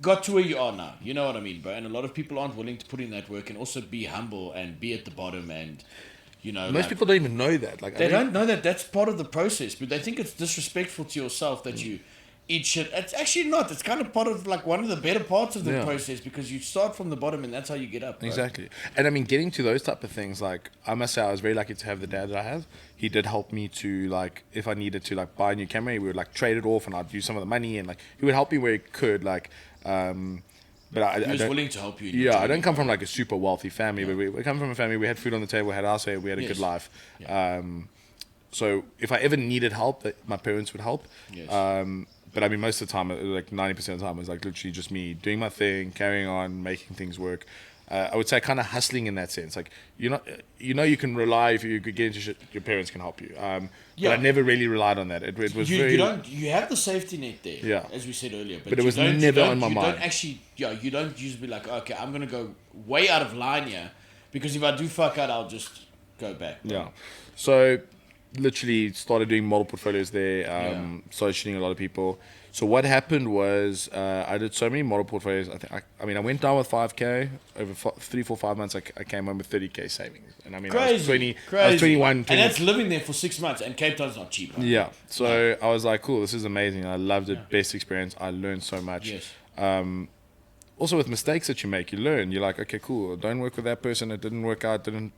got to where you are now. You know what I mean, bro? And a lot of people aren't willing to put in that work and also be humble and be at the bottom, and you know, most people don't even know that. Like, they don't know that that's part of the process, but they think it's disrespectful to yourself that you eat shit. It's actually not. It's kind of part of like one of the better parts of the process, because you start from the bottom and that's how you get up. Bro. Exactly. And I mean, getting to those type of things, like, I must say I was very lucky to have the dad that I have. He did help me to, like, if I needed to like buy a new camera, we would like trade it off and I'd use some of the money, and like he would help me where he could, like but he was willing to help you. I don't come from like a super wealthy family, but we come from a family, we had food on the table, we had house, we had a good life. So if I ever needed help, my parents would help. But I mean, most of the time, like 90% of the time, it was like literally just me doing my thing, carrying on, making things work. I would say kind of hustling in that sense. Like you can rely if you could get into shit, your parents can help you. But I never really relied on that. It was you have the safety net there. Yeah. As we said earlier, but it was never on my mind. You don't actually, you don't usually be like, okay, I'm gonna go way out of line here, because if I do fuck out, I'll just go back. Bro. Yeah. So literally started doing model portfolios there. Started shooting a lot of people. So what happened was I did so many model portfolios. I went down with 5K over 3, 4, 5 months. I came home with 30K savings, and I was 20. I was 21. 20, and that's living there for 6 months. And Cape Town's not cheap. Right? Yeah. So I was like, cool, this is amazing. I loved it. Best experience. I learned so much. Yes. Also with mistakes that you make, you learn. You're like, okay, cool. Don't work with that person. It didn't work out. I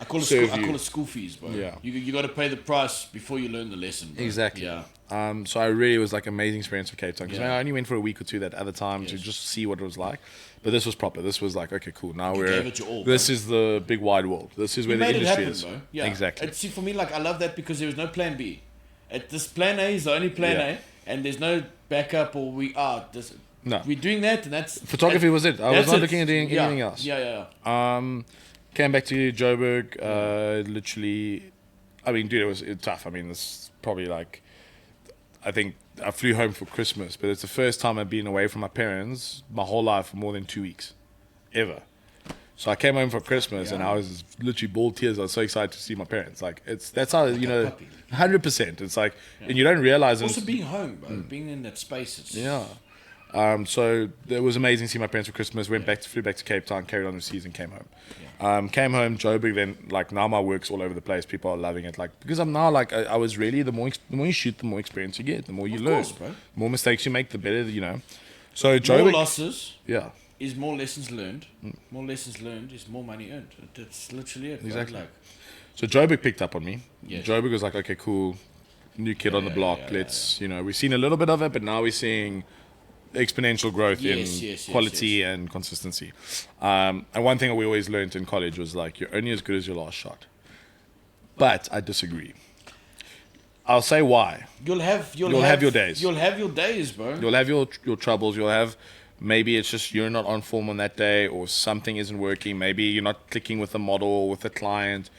call it school fees, bro. Yeah. You got to pay the price before you learn the lesson. Bro. Exactly. Yeah. So I really was like amazing experience for Cape Town, because I only went for a week or two that other time to just see what it was like. But this was proper. This was like, okay, cool. Now this is the big wide world. This is where the industry is. Bro. Yeah. Exactly. See, for me, like, I love that because there was no plan B. This plan A is the only plan A, and there's no backup or we're doing that, and that's photography was it. I was not looking at doing anything else. Came back to Joburg. Literally, dude, it was tough. It's probably like, I think I flew home for Christmas, but it's the first time I've been away from my parents my whole life for more than 2 weeks, ever. So I came home for Christmas and I was literally bald tears. I was so excited to see my parents. Like that's how 100%. It's like, and you don't realize. Also being home, bro, being in that space. So it was amazing to see my parents for Christmas. Flew back to Cape Town, carried on the season, came home. Came home, Joburg. Then like now my work's all over the place. People are loving it. Like because I'm now like I was really the more you shoot, the more experience you get, the more you learn. Bro. The more mistakes you make, the better. So Joburg, more losses. Yeah. Is more lessons learned. More lessons learned is more money earned. That's literally it. Exactly. Like, so Joburg picked up on me. Yes. Joburg was like, okay, cool, new kid on the block. Let's we've seen a little bit of it, but now we're seeing exponential growth in quality and consistency. And one thing we always learned in college was like, you're only as good as your last shot. But I disagree. I'll say why. You'll have your days. You'll have your days, bro. You'll have your troubles. You'll have. Maybe it's just you're not on form on that day, or something isn't working. Maybe you're not clicking with the model or with the client.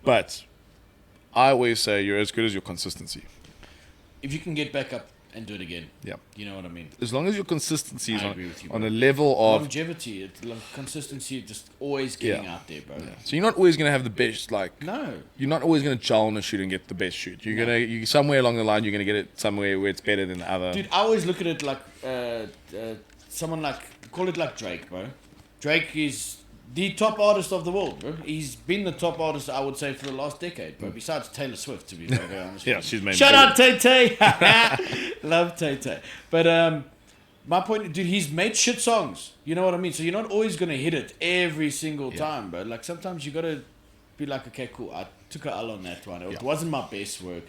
But I always say you're as good as your consistency. If you can get back up and do it again. Yeah. You know what I mean? As long as your consistency is on a level of... Longevity, consistency, just always getting out there, bro. Yeah. So you're not always going to have the best, like... No. You're not always going to gel on a shoot and get the best shoot. You're somewhere along the line, you're going to get it somewhere where it's better than the other. Dude, I always look at it like... someone like... Call it like Drake, bro. Drake is the top artist of the world, bro. He's been the top artist, I would say, for the last decade, bro. Besides Taylor Swift, to be very honest. Yeah, she's made. Shout out Tay Tay. Love Tay Tay. But my point, dude, he's made shit songs. You know what I mean? So you're not always gonna hit it every single time, bro. Like sometimes you gotta be like, okay, cool. I took a L on that one. It wasn't my best work,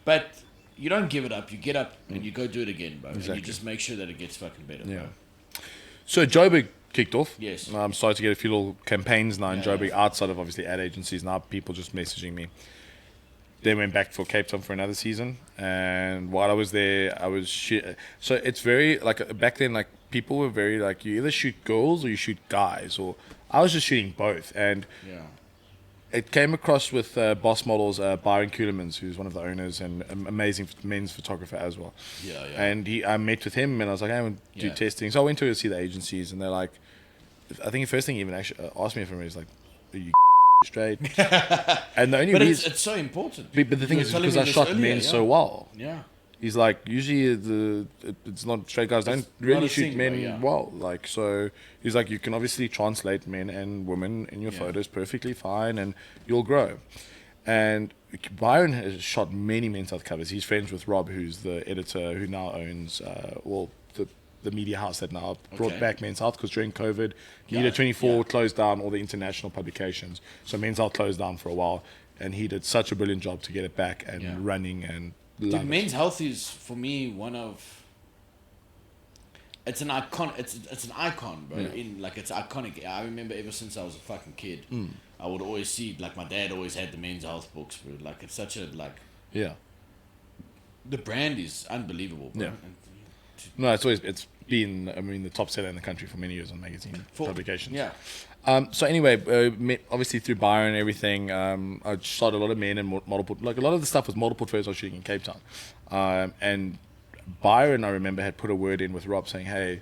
but you don't give it up. You get up and you go do it again, bro. Exactly. And you just make sure that it gets fucking better, bro. So Joburg kicked off. Yes. I'm starting to get a few little campaigns now in Joburg, outside of obviously ad agencies. Now people just messaging me. Then went back for Cape Town for another season, and while I was there, I was so it's very like back then, like people were very like, you either shoot girls or you shoot guys, or I was just shooting both, and it came across with Boss Models, Byron Kuhlemans, who's one of the owners and an amazing men's photographer as well. And I met with him and I was like, I want to do testing. So I went to see the agencies and they're like, I think the first thing he even actually asked me from me is like, are you straight? And the only reason... it's so important. But the thing is because I shot men so well. Yeah. He's like, usually it's not straight guys don't really shoot men well. Like, so he's like, you can obviously translate men and women in your photos perfectly fine and you'll grow. And Byron has shot many men's health covers. He's friends with Rob, who's the editor who now owns, the media house that now brought back Men's Health, because during COVID, Media 24 closed down all the international publications. So Men's Health closed down for a while. And he did such a brilliant job to get it back and running and... Dude, Men's Health is for me one of it's an icon, bro. It's iconic. I remember ever since I was a fucking kid, I would always see, like, my dad always had the Men's Health books, bro. Like, it's such a, like, the brand is unbelievable, bro. No, it's been, the top seller in the country for many years on magazine publications. Yeah. So anyway, obviously through Byron and everything, I shot a lot of men and model like a lot of the stuff was model portfolios I was shooting in Cape Town, and Byron, I remember, had put a word in with Rob saying, hey,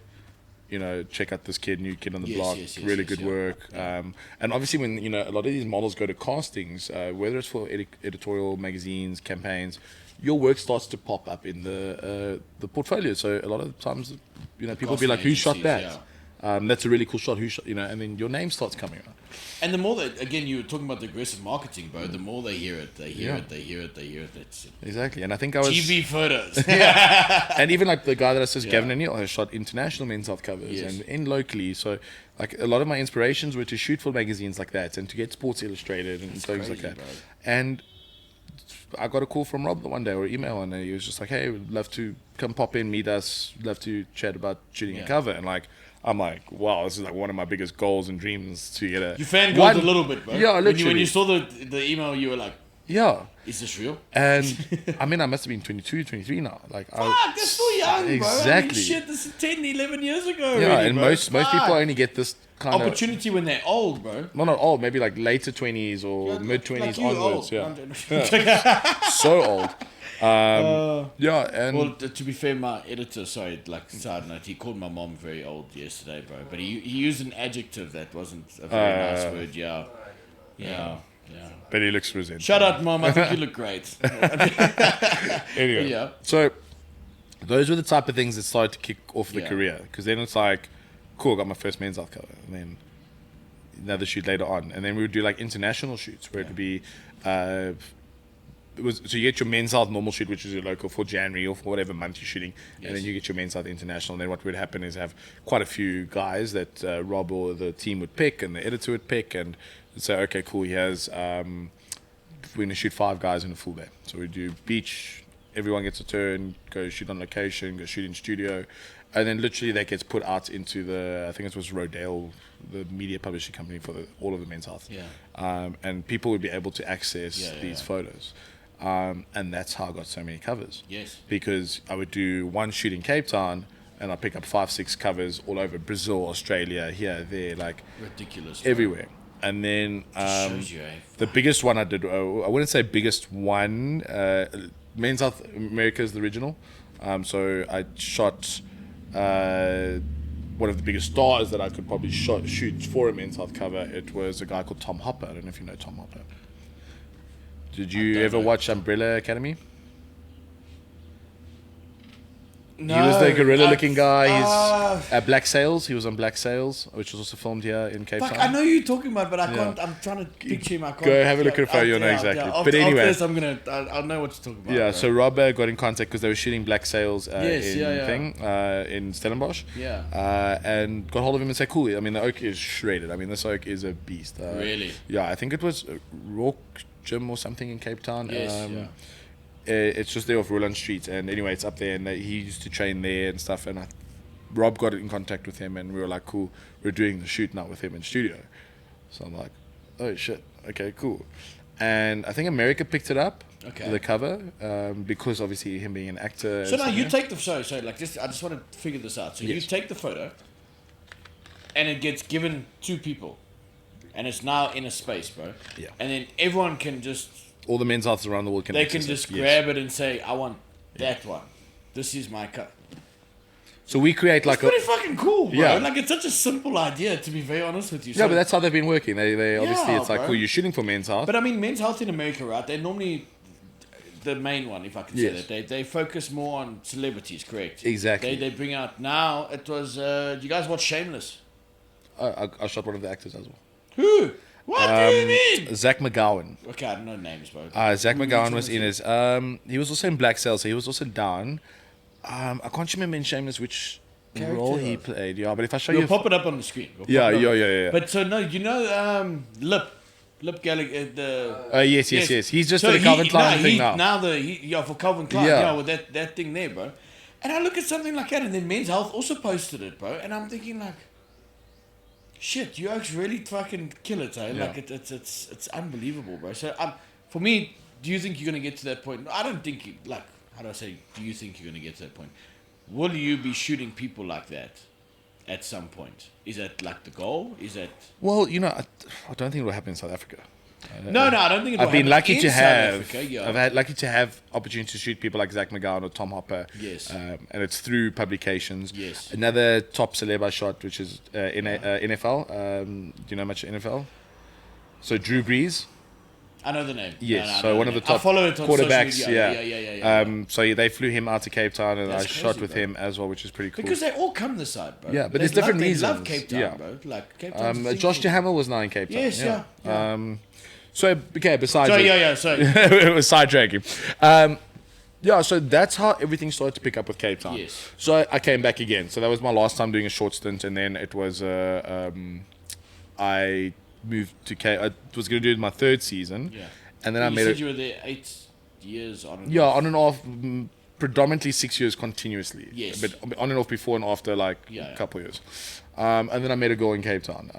check out this new kid on the block, really good work. Yeah. And obviously when, a lot of these models go to castings, whether it's for editorial magazines, campaigns, your work starts to pop up in the portfolio. So a lot of times, people will be like, who shot that? Yeah. That's a really cool shot. Who shot? And then your name starts coming out. And the more that, again, you were talking about the aggressive marketing, bro. The more they hear it, they hear it. That's it. Exactly. And I think I was TV photos. And even like the guy that I says, Gavin O'Neill, has shot international men's health covers and in locally. So like a lot of my inspirations were to shoot for magazines like that and to get Sports Illustrated and things like that. Bro. And I got a call from Rob one day or email, and he was just like, hey, we'd love to come pop in, meet us, love to chat about shooting a cover. And like, I'm like, wow, this is like one of my biggest goals and dreams to get a... You fangirled a little bit, bro. Yeah, literally. When you saw the email, you were like, yeah. Is this real? And I must have been 22, 23 now. Like, fuck, that's still young, bro. Exactly. Shit, this is 10, 11 years ago. Yeah, already, and bro. most people only get this kind of opportunity when they're old, bro. Well, not old, maybe like later 20s or mid 20s onwards. Old. Yeah. So old. Yeah, and well, to be fair, my editor, side note, he called my mom very old yesterday, bro. But he used an adjective that wasn't a very nice word. Yeah. But he looks resentful. Shut up, mom. I think you look great. Anyway, so those were the type of things that started to kick off the career, because then it's like, cool, I got my first men's health cover, and then another shoot later on, and then we would do like international shoots where it would be. So you get your men's health normal shoot, which is your local for January or for whatever month you're shooting, and then you get your men's health international. And then what would happen is have quite a few guys that Rob or the team would pick, and the editor would pick, and say, okay, cool, he has. We're going to shoot 5 guys in a full day. So we do beach, everyone gets a turn, go shoot on location, go shoot in studio, and then literally that gets put out into I think it was Rodale, the media publishing company for all of the men's health. Yeah. And people would be able to access these photos. And that's how I got so many covers. Yes. Because I would do one shoot in Cape Town, and I'd pick up 5-6 covers all over Brazil, Australia, here, there, like ridiculous, everywhere. And then shows you, the biggest one I did, I wouldn't say biggest one, Men's Health America is the original. So I shot one of the biggest stars that I could probably shoot for a Men's Health cover. It was a guy called Tom Hopper. I don't know if you know Tom Hopper. Did you ever watch Umbrella Academy? No, he was the gorilla-looking guy. He's Black Sails. He was on Black Sails, which was also filmed here in Cape Town. I know who you're talking about, but I can't. I'm trying to picture him. I can't. Go have a look at it for you. You'll know exactly. But anyway, after this, I'll know what you're talking about. Yeah. Bro. So Rob got in contact because they were shooting Black Sails in Stellenbosch. Yeah. And got hold of him and said, "Cool. I mean, the oak is shredded. I mean, this oak is a beast." Really? Yeah. I think it was Rock Gym or something in Cape Town. Yes. It's just there off Roland Street, and anyway, it's up there, and he used to train there and stuff. And Rob got in contact with him, and we were like, "Cool, we're doing the shoot now with him in studio." So I'm like, "Oh shit, okay, cool." And I think America picked it up, the cover, because obviously him being an actor. So now you take the so like this. I just want to figure this out. So you take the photo, and it gets given to people, and it's now in a space, bro. Yeah. And then everyone can just. All the men's healths around the world can. They can just grab it and say, "I want that one. This is my cut." So we create like pretty fucking cool, bro. Yeah. Like it's such a simple idea, to be very honest with you. Yeah, but that's how they've been working. They obviously it's like, bro. cool, you're shooting for men's health. But I mean, men's health in America, right? They're normally the main one, if I can say that. They focus more on celebrities, correct? Exactly. They bring out now. It was. You guys watch Shameless? I shot one of the actors as well. Who? What do you mean? Zach McGowan. Okay, I don't know names, bro. Zach McGowan was in his. He was also in Black Sails, so he was also down. I can't remember in Shameless which role he played. Yeah, but if I show We'll you, pop it up on the screen. Yeah. But so no, you know, Lip Gallagher. Yes. He's just for the Calvin Klein thing now. For Calvin Klein, with that thing there, bro. And I look at something like that, and then Men's Health also posted it, bro. And I'm thinking like, shit, you guys really fucking kill it, eh? Yeah. Like it's unbelievable, bro. So for me, do you think you're gonna get to that point? I don't think how do I say? Do you think you're gonna get to that point? will you be shooting people like that at some point? Is that like the goal? Is that... Well, I don't think it will happen in South Africa. No, I don't think it will I've been happen lucky in to South have. Africa, yeah. I've had lucky to have opportunity to shoot people like Zach McGowan or Tom Hopper. Yes. And it's through publications. Yes. Another top celeb I shot, which is NFL. Do you know much NFL? So Drew Brees. I know the name. Yes, No, I so know one the of the name. top I follow it on quarterbacks. social media. Yeah. So they flew him out to Cape Town, and That's I shot crazy, with bro. him as well, which is pretty cool. Because they all come this side, bro. Yeah, but there's different They love reasons. Cape Town, Yeah. bro. Like Cape Town. Josh Duhamel was now in Cape Town. Yes, yeah. So okay, besides Sorry. it was sidetracking. So that's how everything started to pick up with Cape Town. Yes. So I came back again. So that was my last time doing a short stint, and then it was I moved to Cape. I was going to do it my third season. Yeah. And then you I made said it. you were there 8 years on and Yeah, off. on and off, predominantly 6 years continuously. Yes. But on and off before and after, like a couple of years. And then I made a goal in Cape Town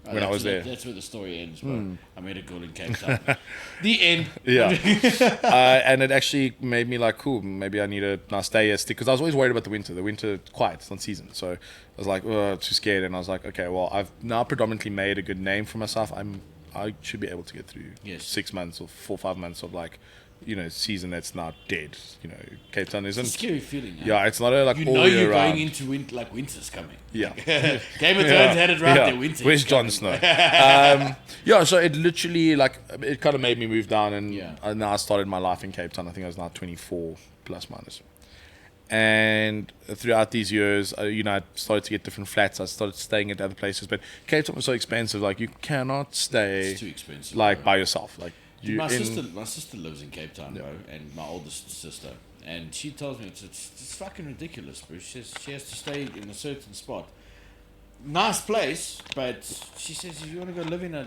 when I was there. That's where the story ends, bro. I made a goal in Cape Town. The end. Yeah. And it actually made me like, cool, maybe I need to now stay here, because I was always worried about the winter. The winter, quiet, it's not season. So I was like, oh, too scared. And I was like, okay, well, I've now predominantly made a good name for myself. I should be able to get through 6 months or 4 or 5 months of like, season that's not dead. Cape Town isn't. It's a scary feeling. Yeah, it's not a like all year you're round. going into like winter's coming. Yeah. Game of Thrones had it right there. Winter. Where's Jon Snow? So it literally it kind of made me move down, and now I started my life in Cape Town. I think I was now 24 plus minus. And throughout these years, I started to get different flats. I started staying at other places, but Cape Town was so expensive. Like you cannot stay. It's too expensive. Like by yourself. Like my sister lives in Cape Town, bro, and my oldest sister, and she tells me it's fucking ridiculous, bro. She says she has to stay in a certain spot. Nice place, but she says if you want to go live in a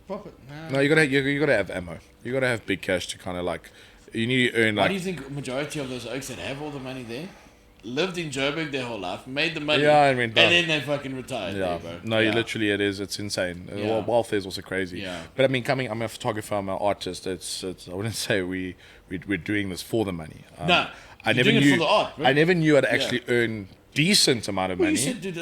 proper. No, you gotta have ammo. You gotta have big cash to kind of like. You need to earn Why like. do you think majority of those oaks that have all the money there lived in Joburg their whole life, made the money, and then they fucking retired? Yeah, there, bro. no, you literally it's insane. Wealth is also crazy. Yeah. But I mean, I'm a photographer, I'm an artist. It's I wouldn't say we're doing this for the money. No, I you're never doing knew. it for the art, bro. I never knew I'd actually earn decent amount of Well, money. you said, dude,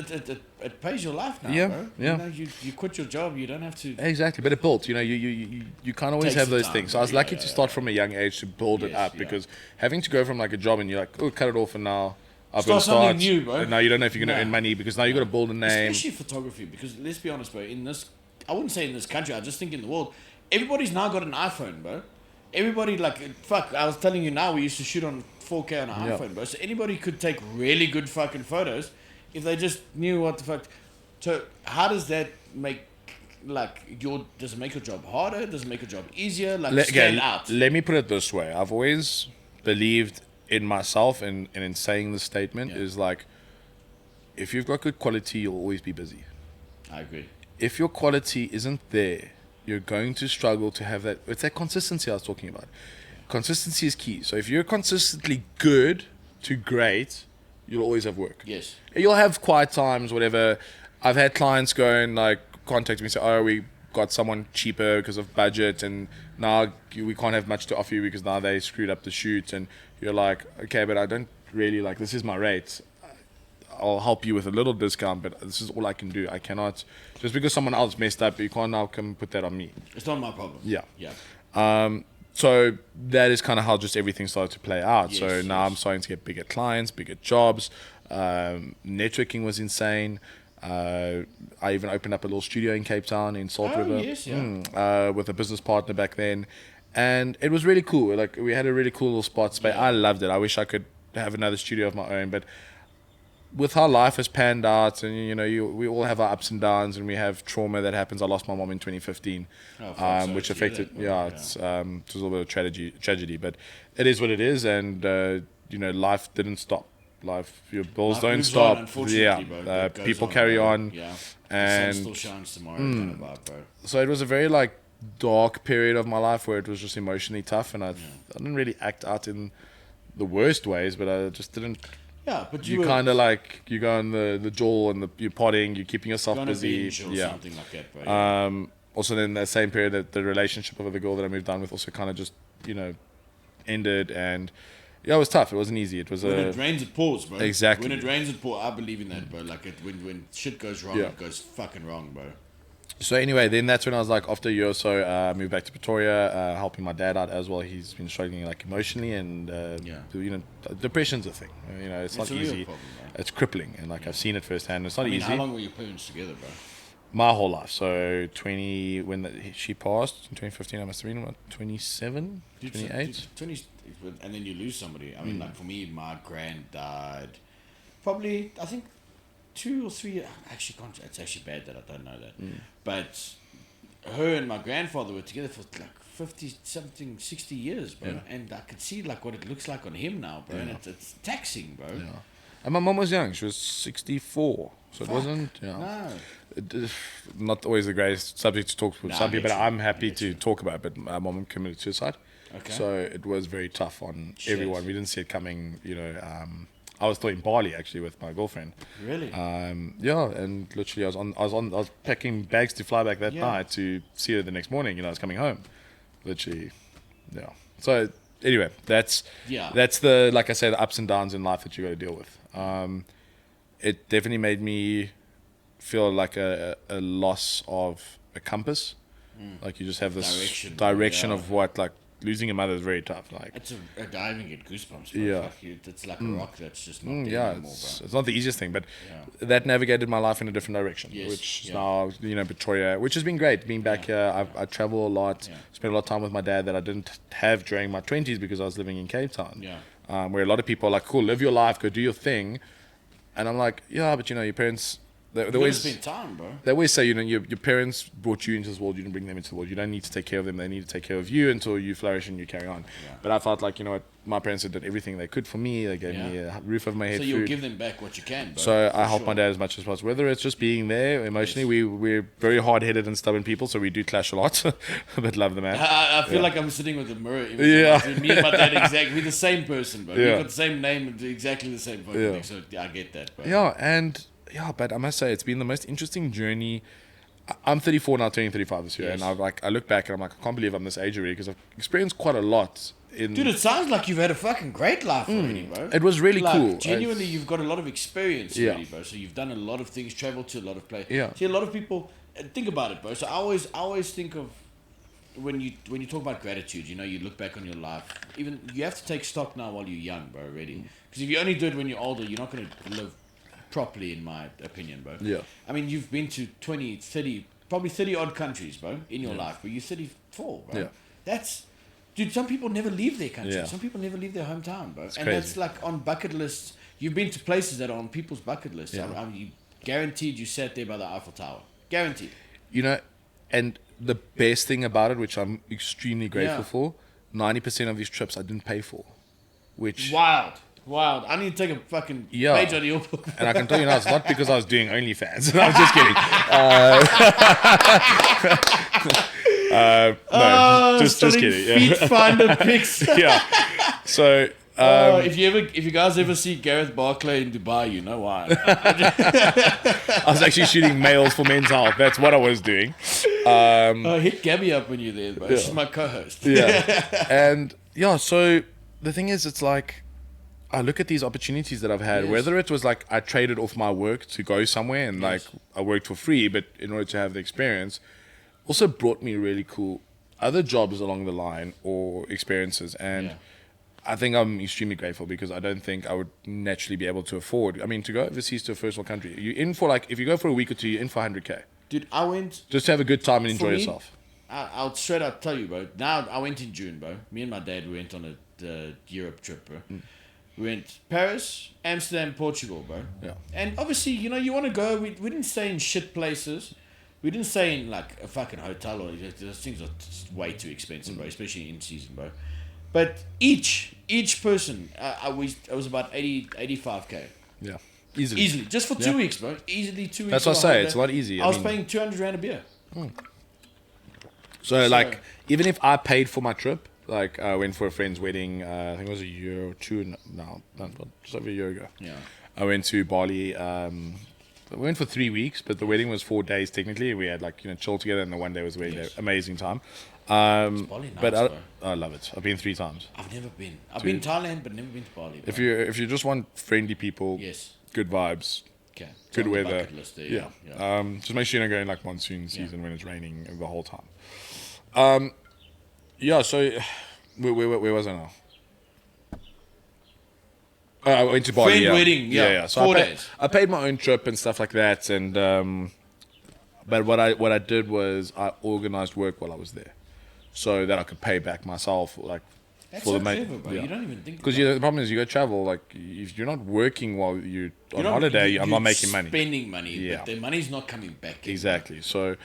it pays your life now, Yeah, bro. yeah. You quit your job, you don't have to. Exactly, but it built. You can't always Takes have the those time, things. So I was yeah, lucky to start from a young age to build it Yes, up, yeah. because having to go from like a job and you're like, oh, cut it off, and now I've got to Start start something new, bro. And now you don't know if you're going to No. earn money, because now you got to build a name. Especially photography, because let's be honest, bro. In this, I wouldn't say in this country. I just think in the world, everybody's now got an iPhone, bro. Everybody fuck. I was telling you now, we used to shoot on 4K on an iPhone, bro. So anybody could take really good fucking photos if they just knew what the fuck. So how does that make does it make your job harder? Does it make your job easier? Stand out. Let me put it this way. I've always believed in myself, and in saying this statement is like, if you've got good quality, you'll always be busy. I agree. If your quality isn't there, you're going to struggle to have that. It's that consistency I was talking about. Consistency is key. So if you're consistently good to great, you'll always have work. Yes. You'll have quiet times, whatever. I've had clients go and contact me and say, oh, we got someone cheaper because of budget, and now we can't have much to offer you because now they screwed up the shoot. And you're like, okay, but I don't really this is my rate. I'll help you with a little discount, but this is all I can do. I cannot, just because someone else messed up, you can't now come put that on me. It's not my problem. Yeah. Yeah. So that is kind of how just everything started to play out. Yes, So now I'm starting to get bigger clients, bigger jobs. Networking was insane. I even opened up a little studio in Cape Town in Salt River. Yes, yeah. With a business partner back then. And it was really cool. We had a really cool little spot space. I loved it. I wish I could have another studio of my own, but with how life has panned out, and we all have our ups and downs, and we have trauma that happens. I lost my mom in 2015, which affected. It's it was a little bit of tragedy, but it is what it is, and life didn't stop. Your bills don't stop. Bro. People carry on. Yeah, and the sun still shines tomorrow. Kind of vibe, bro. So it was a very dark period of my life where it was just emotionally tough, and I didn't really act out in the worst ways, but I just didn't. Yeah, but you kind of you go on the jaw and you're potting, you're keeping yourself busy. Or something like that, bro. Also, then that same period, that the relationship with the girl that I moved down with also kind of just ended, and Yeah, it was tough. It wasn't easy. It was When it rains, it pours, bro. Exactly. When it rains, it pours. I believe in that, bro. Like, when shit goes wrong, it goes fucking wrong, bro. So anyway, then that's when I was like, after a year or so, I moved back to Pretoria, helping my dad out as well. He's been struggling like emotionally, and you know, depression's a thing. You know, it's not easy. Problem, it's crippling, and like I've seen it firsthand. It's not easy. How long were your parents together, bro? My whole life. So 20 when she passed in 2015, I must have been about 27, 28. 20, and then you lose somebody. I mean, like for me, my grand died. Probably, I think 2 or 3. I actually can't. It's actually bad that I don't know that. But her and my grandfather were together for like 50 something, 60 years, bro. Yeah. And I could see like what it looks like on him now, bro. And it's taxing, bro. Yeah. And my mom was young. She was 64. So it wasn't. No. Not always the greatest subject to talk with some people, but I'm happy to talk about it. But my mom committed suicide. Okay. So it was very tough on everyone. We didn't see it coming, you know. I was still in Bali actually with my girlfriend. Really? Yeah, and literally I was packing bags to fly back that night to see her the next morning. You know, I was coming home. Literally, yeah. So anyway, that's the, like I said, the ups and downs in life that you got to deal with. It definitely made me feel like a loss of a compass. Like you just have this direction of what, like, losing a mother is very tough. Like it's a diving get goosebumps. Bro. Yeah, it's like a rock that's just not there anymore, it's not the easiest thing, but that navigated my life in a different direction. Which is now, you know, Pretoria, which has been great. Being back here, I travel a lot. Spent a lot of time with my dad that I didn't have during my 20s because I was living in Cape Town. Where a lot of people are like, cool, live your life, go do your thing, and I'm like, yeah, but you know, your parents. They always spend time, bro. They always say, you know, your parents brought you into this world. You didn't bring them into the world. You don't need to take care of them. They need to take care of you until you flourish and you carry on. But I felt like, you know what, my parents did everything they could for me. They gave me a roof over my head. So you'll give them back what you can, bro. So I help my dad as much as possible. Whether it's just being there emotionally, we're very hard-headed and stubborn people, so we do clash a lot. But love the man. I feel like I'm sitting with a mirror. Me and my dad, exactly. We're the same person, bro. We've got the same name and exactly the same fucking thing. So I get that, bro. Yeah, and... yeah, but I must say it's been the most interesting journey. I'm 34 now, turning 35 this year, and I look back and I'm like, I can't believe I'm this age already because I've experienced quite a lot. Dude, it sounds like you've had a fucking great life already, bro. It was really cool. Genuinely, you've got a lot of experience already, bro. So you've done a lot of things, traveled to a lot of places. Yeah. See, a lot of people think about it, bro. So I always think of when you talk about gratitude, you know, you look back on your life. Even you have to take stock now while you're young, bro. Already, because if you only do it when you're older, you're not going to live properly, in my opinion, bro. Yeah. I mean, you've been to 20, 30, probably 30 odd countries, bro, in your life, but you're 34, bro. Yeah. That's, dude, some people never leave their country. Some people never leave their hometown, bro. And that's like on bucket lists. You've been to places that are on people's bucket lists. Yeah. I mean, you guaranteed you sat there by the Eiffel Tower. Guaranteed. You know, and the best thing about it, which I'm extremely grateful for, 90% of these trips I didn't pay for. Which... Wild. I need to take a fucking page out of your book. And I can tell you now, it's not because I was doing OnlyFans. I'm just kidding. No, just kidding. Feet finder pics. Yeah. So if you guys ever see Garreth Barclay in Dubai, you know why. I was actually shooting males for Men's Health. That's what I was doing. Hit Gabby up when you're there, bro. She's my co-host. Yeah. And so the thing is, it's like, I look at these opportunities that I've had, whether it was like I traded off my work to go somewhere and like I worked for free, but in order to have the experience, also brought me really cool other jobs along the line or experiences. And I think I'm extremely grateful because I don't think I would naturally be able to afford. I mean, to go overseas to a first world country, you're in for like, if you go for a week or two, you're in for 100K. Dude, I went... just to have a good time and enjoy yourself. I'll straight up tell you, bro. Now, I went in June, bro. Me and my dad, we went on a Europe trip, bro. We went Paris, Amsterdam, Portugal, bro. Yeah. And obviously, you know, you want to go. We didn't stay in shit places. We didn't stay in like a fucking hotel or those things are just way too expensive, bro. Especially in season, bro. But each person, I was about 85K. Yeah. Easily. Just for 2 weeks, bro. Easily 2 weeks. That's what I say. It's a lot easier. I was paying 200 rand a beer. So like, even if I paid for my trip. Like, I went for a friend's wedding, I think it was a year or two now, just over a year ago. Yeah. I went to Bali we went for 3 weeks, but the wedding was 4 days technically. We had like, chill together, and the one day was a very amazing time. Bali But nice, I love it. I've been 3 times. I've never been. I've been Thailand, but never been to Bali. Bro. If you just want friendly people, good vibes, okay. good weather, yeah. just make sure you don't go in like monsoon season when it's raining the whole time. So where was I now? I went to Bali. Friend wedding, yeah. So 4 days. I paid my own trip and stuff like that, and but what I did was I organized work while I was there, so that I could pay back myself, like. That's for so the clever, bro. You don't even think. Because the problem is you go travel, like if you're not working while you're on holiday, I'm not making money. Spending money, but the money's not coming back. Exactly. So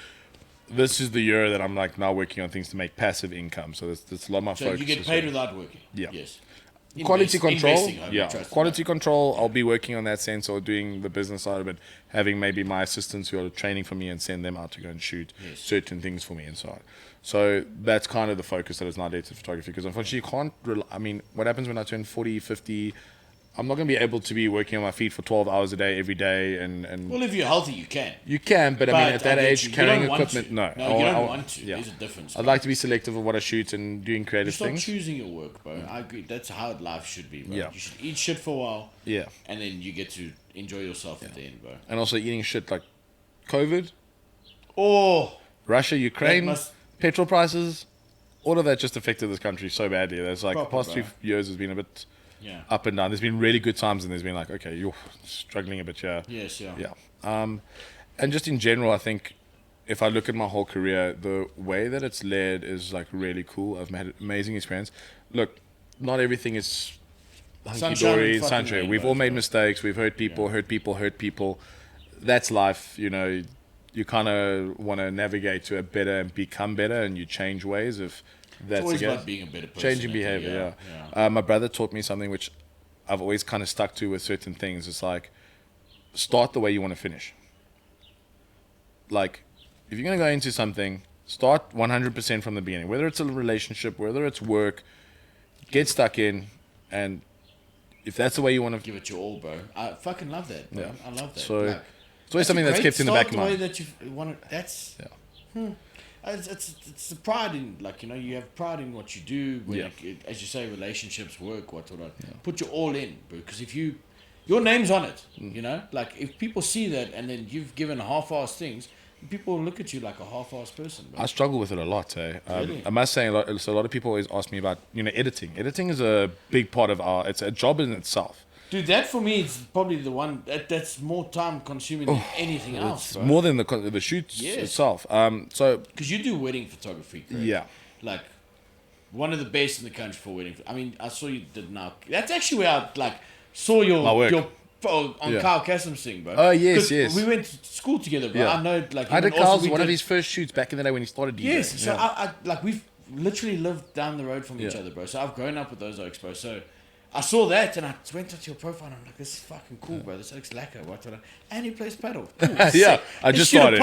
this is the year that I'm like now working on things to make passive income. So that's a lot of my focus. So you get paid without working. Yeah. Yes. Quality control. Trust Quality control. I'll be working on that sense, or doing the business side of it, having maybe my assistants who are training for me and send them out to go and shoot certain things for me and so on. So that's kind of the focus that is now dated photography, because unfortunately you can't what happens when I turn 40, 50, I'm not going to be able to be working on my feet for 12 hours a day every day. And well, if you're healthy, you can. You can, but I mean, at that age, carrying equipment, no, you don't want to. Yeah. There's a difference. I'd like to be selective of what I shoot and doing creative you start things. choosing your work, bro. I agree. That's how life should be, bro. Yeah. You should eat shit for a while. Yeah. And then you get to enjoy yourself at the end, bro. And also eating shit like COVID. Oh. Russia, Ukraine, petrol prices. All of that just affected this country so badly. There's like the past 2 years has been a bit up and down. There's been really good times, and there's been like, okay, you're struggling a bit here. Yes, yeah. Yeah. And just in general, I think if I look at my whole career, the way that it's led is like really cool. I've had an amazing experience. Look, not everything is hunky-dory, sunshine. We've all made mistakes. We've hurt people. That's life, You kind of want to navigate to a better and become better, and you change ways if that's always the case. about being a better person. Changing behavior, my brother taught me something which I've always kind of stuck to with certain things. It's like, start the way you want to finish. Like, if you're going to go into something, start 100% from the beginning. Whether it's a relationship, whether it's work, get stuck in, and if that's the way you want to... Give it your all, bro. I fucking love that, bro. I love that. So... it's always something that's kept in the back of my mind. That you want to, that's it's the pride in, like, you have pride in what you do. When as you say, relationships, work, whatnot. Put your all in, bro. Because if your name's on it, like if people see that and then you've given half-assed things, people look at you like a half-assed person, bro. I struggle with it a lot, eh? Really? I must say, a lot of people always ask me about, editing. Editing is a big part of it's a job in itself. Dude, that for me is probably the one that's more time consuming than anything else. It's bro. more than the shoots itself. So because you do wedding photography, correct? Yeah, like one of the best in the country for wedding. I mean, I saw you did now. That's actually where I saw your work. On Carl Kassem's thing, bro. Oh yes. We went to school together, bro. Yeah. I know, I did Carl's one of his first shoots back in the day when he started DJing. Yes, so I we've literally lived down the road from each other, bro. So I've grown up with those expo. So I saw that and I went onto your profile and I'm like, this is fucking cool, bro. This looks lacquer. What? And he plays paddle. Cool, I just started.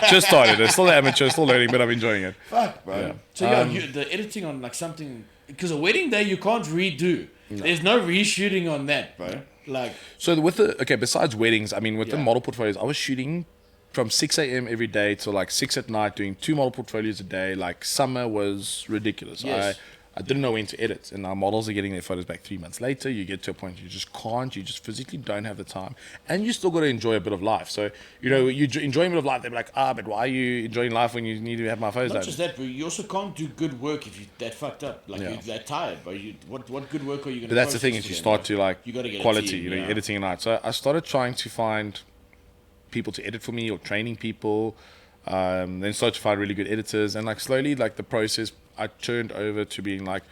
Just started. It's still amateur, still learning, but I'm enjoying it. Fuck, bro. Yeah. So the editing on like something, because a wedding day you can't redo. No. There's no reshooting on that, bro. Like, so besides weddings, I mean, with the model portfolios, I was shooting from 6 a.m. every day till like 6 at night, doing 2 model portfolios a day. Like, summer was ridiculous. Yes. I didn't know when to edit, and our models are getting their photos back 3 months later. You get to a point you just can't, you just physically don't have the time, and you still got to enjoy a bit of life. So, you enjoy a bit of life, they're like, but why are you enjoying life when you need to have my photos Not just that, but you also can't do good work if you're that fucked up. Like, you're that tired, but what good work are you going to do? But that's the thing, is you start to, like, you gotta get quality, team, editing at night. So I started trying to find people to edit for me, or training people, then started to find really good editors, and like slowly, like the process, I turned over to being like,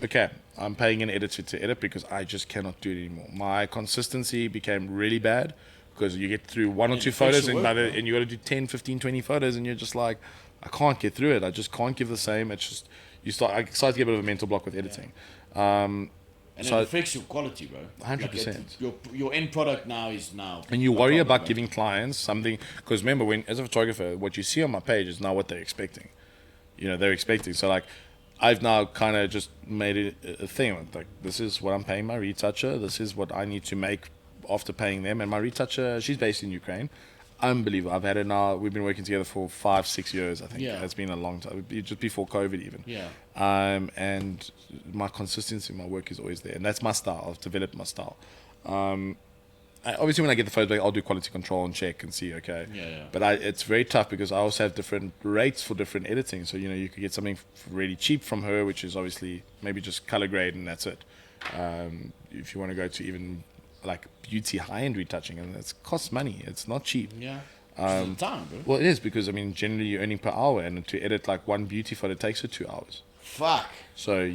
okay, I'm paying an editor to edit because I just cannot do it anymore. My consistency became really bad because you get through 1 or 2 photos and you got to do 10, 15, 20 photos, and you're just like, I can't get through it. I just can't give the same. It's just, I started to get a bit of a mental block with editing. And it affects your quality, bro. 100%. Like your end product now. And you worry about giving clients something, because remember, as a photographer, what you see on my page is not what they're expecting. They're expecting. So like, I've now kind of just made it a thing. Like, this is what I'm paying my retoucher. This is what I need to make after paying them. And my retoucher, she's based in Ukraine. Unbelievable. I've had it now. We've been working together for 5-6 years, I think. Yeah. It's been a long time, just before COVID even. Yeah. And my consistency in my work is always there. And that's my style. I've developed my style. Obviously, when I get the photos back, I'll do quality control and check and see, okay. Yeah. But it's very tough because I also have different rates for different editing. So, you could get something really cheap from her, which is obviously maybe just color grade and that's it. If you want to go to even like beauty high-end retouching, and it costs money. It's not cheap. Yeah. It's time, bro. Well, it is because, generally you're earning per hour, and to edit like one beauty photo takes her 2 hours. Fuck. So,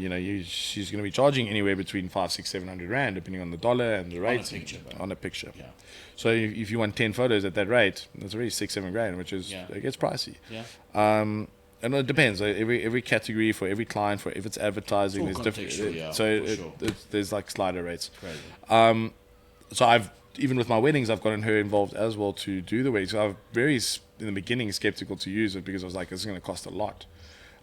she's going to be charging anywhere between 500, 600, 700 rand, depending on the dollar and the rates. On a picture. Yeah. So if you want 10 photos at that rate, that's already 6-7 grand, which is, it gets pricey. Yeah. And it depends. Every category for every client, for if it's advertising, there's different. There's like slider rates. Crazy. So even with my weddings, I've gotten her involved as well to do the weddings. So I was in the beginning, skeptical to use it because I was like, this is going to cost a lot.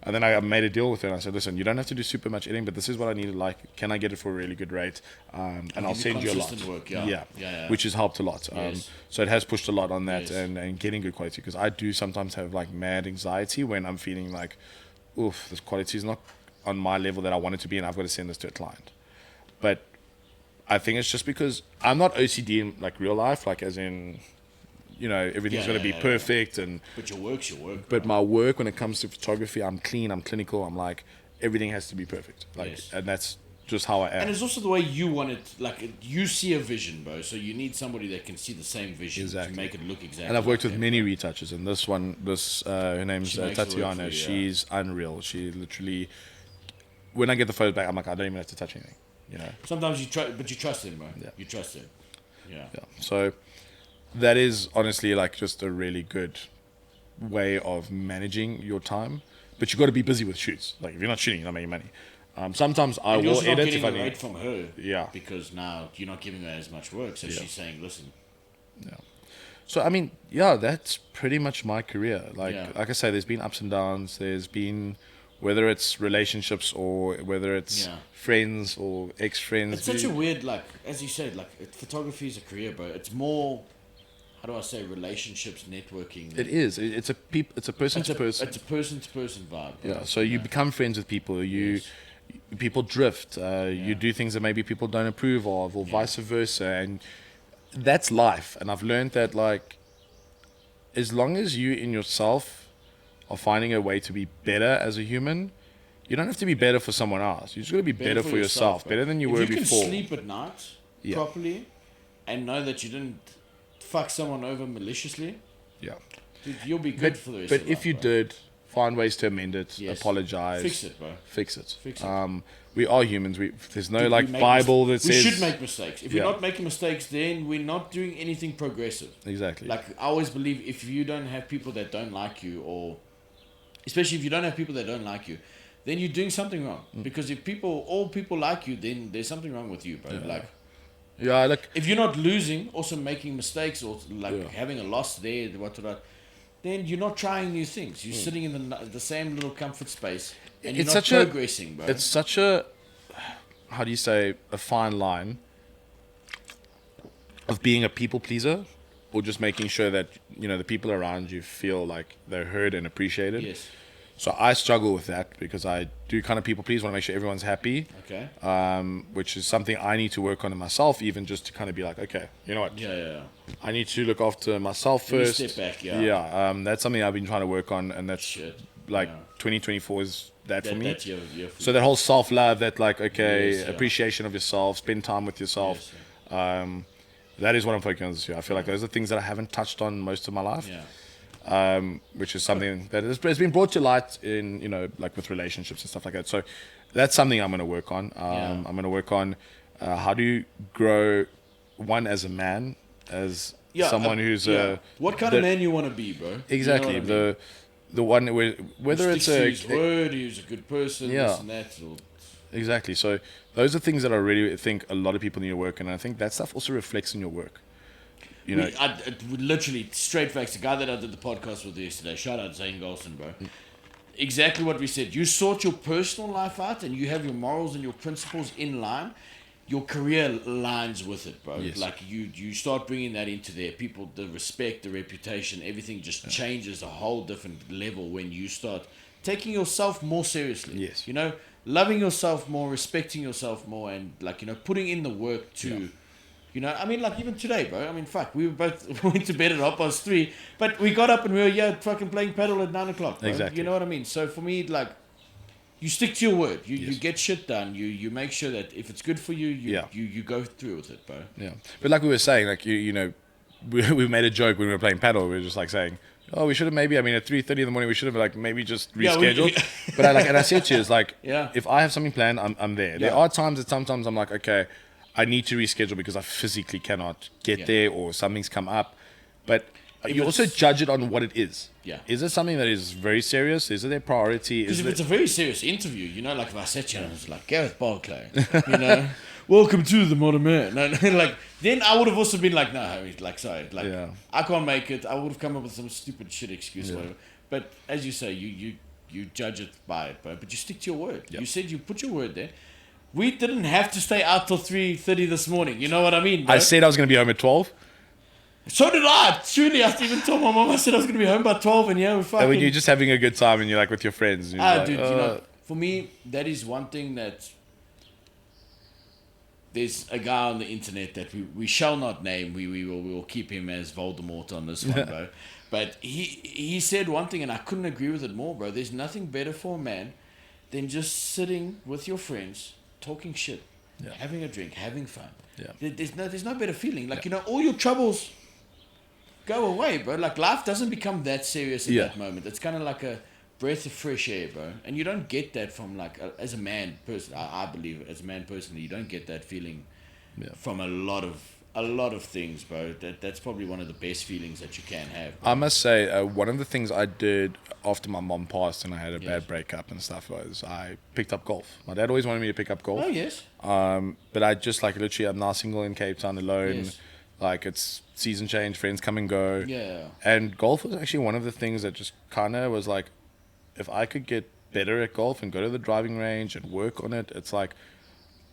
And then I made a deal with her and I said, listen, you don't have to do super much editing, but this is what I needed. Like, can I get it for a really good rate? And I'll send you a lot. Work, which has helped a lot. Yes. So it has pushed a lot on that Yes. and getting good quality, because I do sometimes have like mad anxiety when I'm feeling like, oof, this quality is not on my level that I want it to be, and I've got to send this to a client. But I think it's just because I'm not OCD in like real life, like as in, everything's going to be perfect. And but your work's your work. But my work, when it comes to photography, I'm clean, I'm clinical, I'm like, everything has to be perfect. Like, Yes. And that's just how I am. And it's also the way you want it. Like, you see a vision, bro. So you need somebody that can see the same vision to make it look exactly. And I've worked like with many retouchers, and her name's She makes it work Tatiana. for you, She's unreal. She literally, when I get the photos back, I'm like, I don't even have to touch anything. Sometimes you try, but you trust him, bro. Yeah. You trust him. Yeah. So that is honestly like just a really good way of managing your time. But you've got to be busy with shoots. Like, if you're not shooting, you're not making money. Sometimes I will edit if I need. Rate from her. Yeah. Because now you're not giving her as much work, so she's saying, listen. Yeah. So that's pretty much my career. Like I say, there's been ups and downs. There's been, whether it's relationships or whether it's friends or ex-friends. It's such a weird, like, as you said, like, photography is a career, bro. It's more, how do I say, relationships, networking. It is. It's a person to person. It's a person to person vibe. Bro. Yeah. So you become friends with people. People drift. You do things that maybe people don't approve of, or vice versa, and that's life. And I've learned that, like, as long as you in yourself are finding a way to be better as a human, you don't have to be better for someone else. You just got to be better for yourself, better than you were before. If you can sleep at night properly and know that you didn't fuck someone over maliciously, dude, you'll be good for the rest of But your if life, you bro. did, find ways to amend it, apologize. Fix it, bro. Fix it. Fix it. We are humans. There's no Dude, Bible that we says... We should make mistakes. If we're not making mistakes, then we're not doing anything progressive. Exactly. Like, I always believe if you don't have people that don't like you, or especially if you don't have people that don't like you, then you're doing something wrong. Because if all people like you, then there's something wrong with you, bro. Like, if you're not losing, also making mistakes, or like having a loss there, then you're not trying new things. You're sitting in the same little comfort space, and you're not progressing, bro. It's such a, how do you say, a fine line of being a people pleaser, or just making sure that the people around you feel like they're heard and appreciated. Yes. So I struggle with that because I do kind of people please, want to make sure everyone's happy. Okay. Which is something I need to work on in myself, even just to kind of be like, okay, you know what? Yeah. I need to look after myself first. Step back, Yeah. That's something I've been trying to work on, and that's 2024 is that for me. That's your so that whole self-love, that like, appreciation of yourself, spend time with yourself. Yes, that is what I'm focusing on this year. I feel like those are things that I haven't touched on most of my life. Yeah. Which is something that has been brought to light in, like with relationships and stuff like that. So that's something I'm going to work on. I'm going to work on how do you grow one as a man, as someone who's what kind of man you want to be, bro? Exactly. The one whether it's his word, he's a good person, this and that. Exactly. So those are things that I really think a lot of people need to work on, and I think that stuff also reflects in your work. Literally, straight facts. The guy that I did the podcast with yesterday, shout out Zane Golson, bro. Exactly what we said. You sort your personal life out, and you have your morals and your principles in line, your career aligns with it, bro. Yes. Like you start bringing that into there. People, the respect, the reputation, everything just changes a whole different level when you start taking yourself more seriously. Yes. You know, loving yourself more, respecting yourself more, and like, you know, putting in the work to, you know, I mean, like even today, bro. I mean, fuck, we were both went to bed at 3:30, but we got up and we were fucking playing paddle at 9 o'clock. Bro. Exactly. You know what I mean? So for me, like, you stick to your word. You get shit done. You make sure that if it's good for you, you go through with it, bro. Yeah, but like we were saying, like you know, we made a joke when we were playing paddle. We were just like saying, oh, we should have maybe. I mean, at 3:30 in the morning, we should have like maybe just rescheduled. But I said to you, it's like, if I have something planned, I'm there. There are times that sometimes I'm like, okay, I need to reschedule because I physically cannot get there or something's come up. But you also judge it on what it is. Yeah. Is it something that is very serious? Is it their priority? Because if it's a very serious interview, you know, like if I sat you and I was like, Garreth Barclay, you know, welcome to the Modern Man. And like, then I would have also been like, no, like, sorry, like, I can't make it. I would have come up with some stupid shit excuse or whatever. But as you say, you judge it by it, bro. But you stick to your word. You said you put your word there. We didn't have to stay out till 3:30 this morning. You know what I mean, bro? I said I was going to be home at 12. So did I. Truly, I even told my mom, I said I was going to be home by 12, and we're fucking... And when you're just having a good time and you're like with your friends. And you're like, dude, you know, for me, that is one thing that... There's a guy on the internet that we shall not name. We will keep him as Voldemort on this one, bro. But he said one thing, and I couldn't agree with it more, bro. There's nothing better for a man than just sitting with your friends, talking shit, having a drink, having fun. Yeah. There's no better feeling. Like, you know, all your troubles... go away, bro. Like, life doesn't become that serious at that moment. It's kind of like a breath of fresh air, bro. And you don't get that from, like, as a man person. I believe, as a man personally, you don't get that feeling from a lot of things, bro. That's probably one of the best feelings that you can have, bro. I must say, one of the things I did after my mom passed and I had a bad breakup and stuff was I picked up golf. My dad always wanted me to pick up golf. Oh, yes. But I just, like, literally, I'm now single in Cape Town alone. Yes. Like, it's season change, friends come and go. Yeah. And golf was actually one of the things that just kind of was like, if I could get better at golf and go to the driving range and work on it, it's like,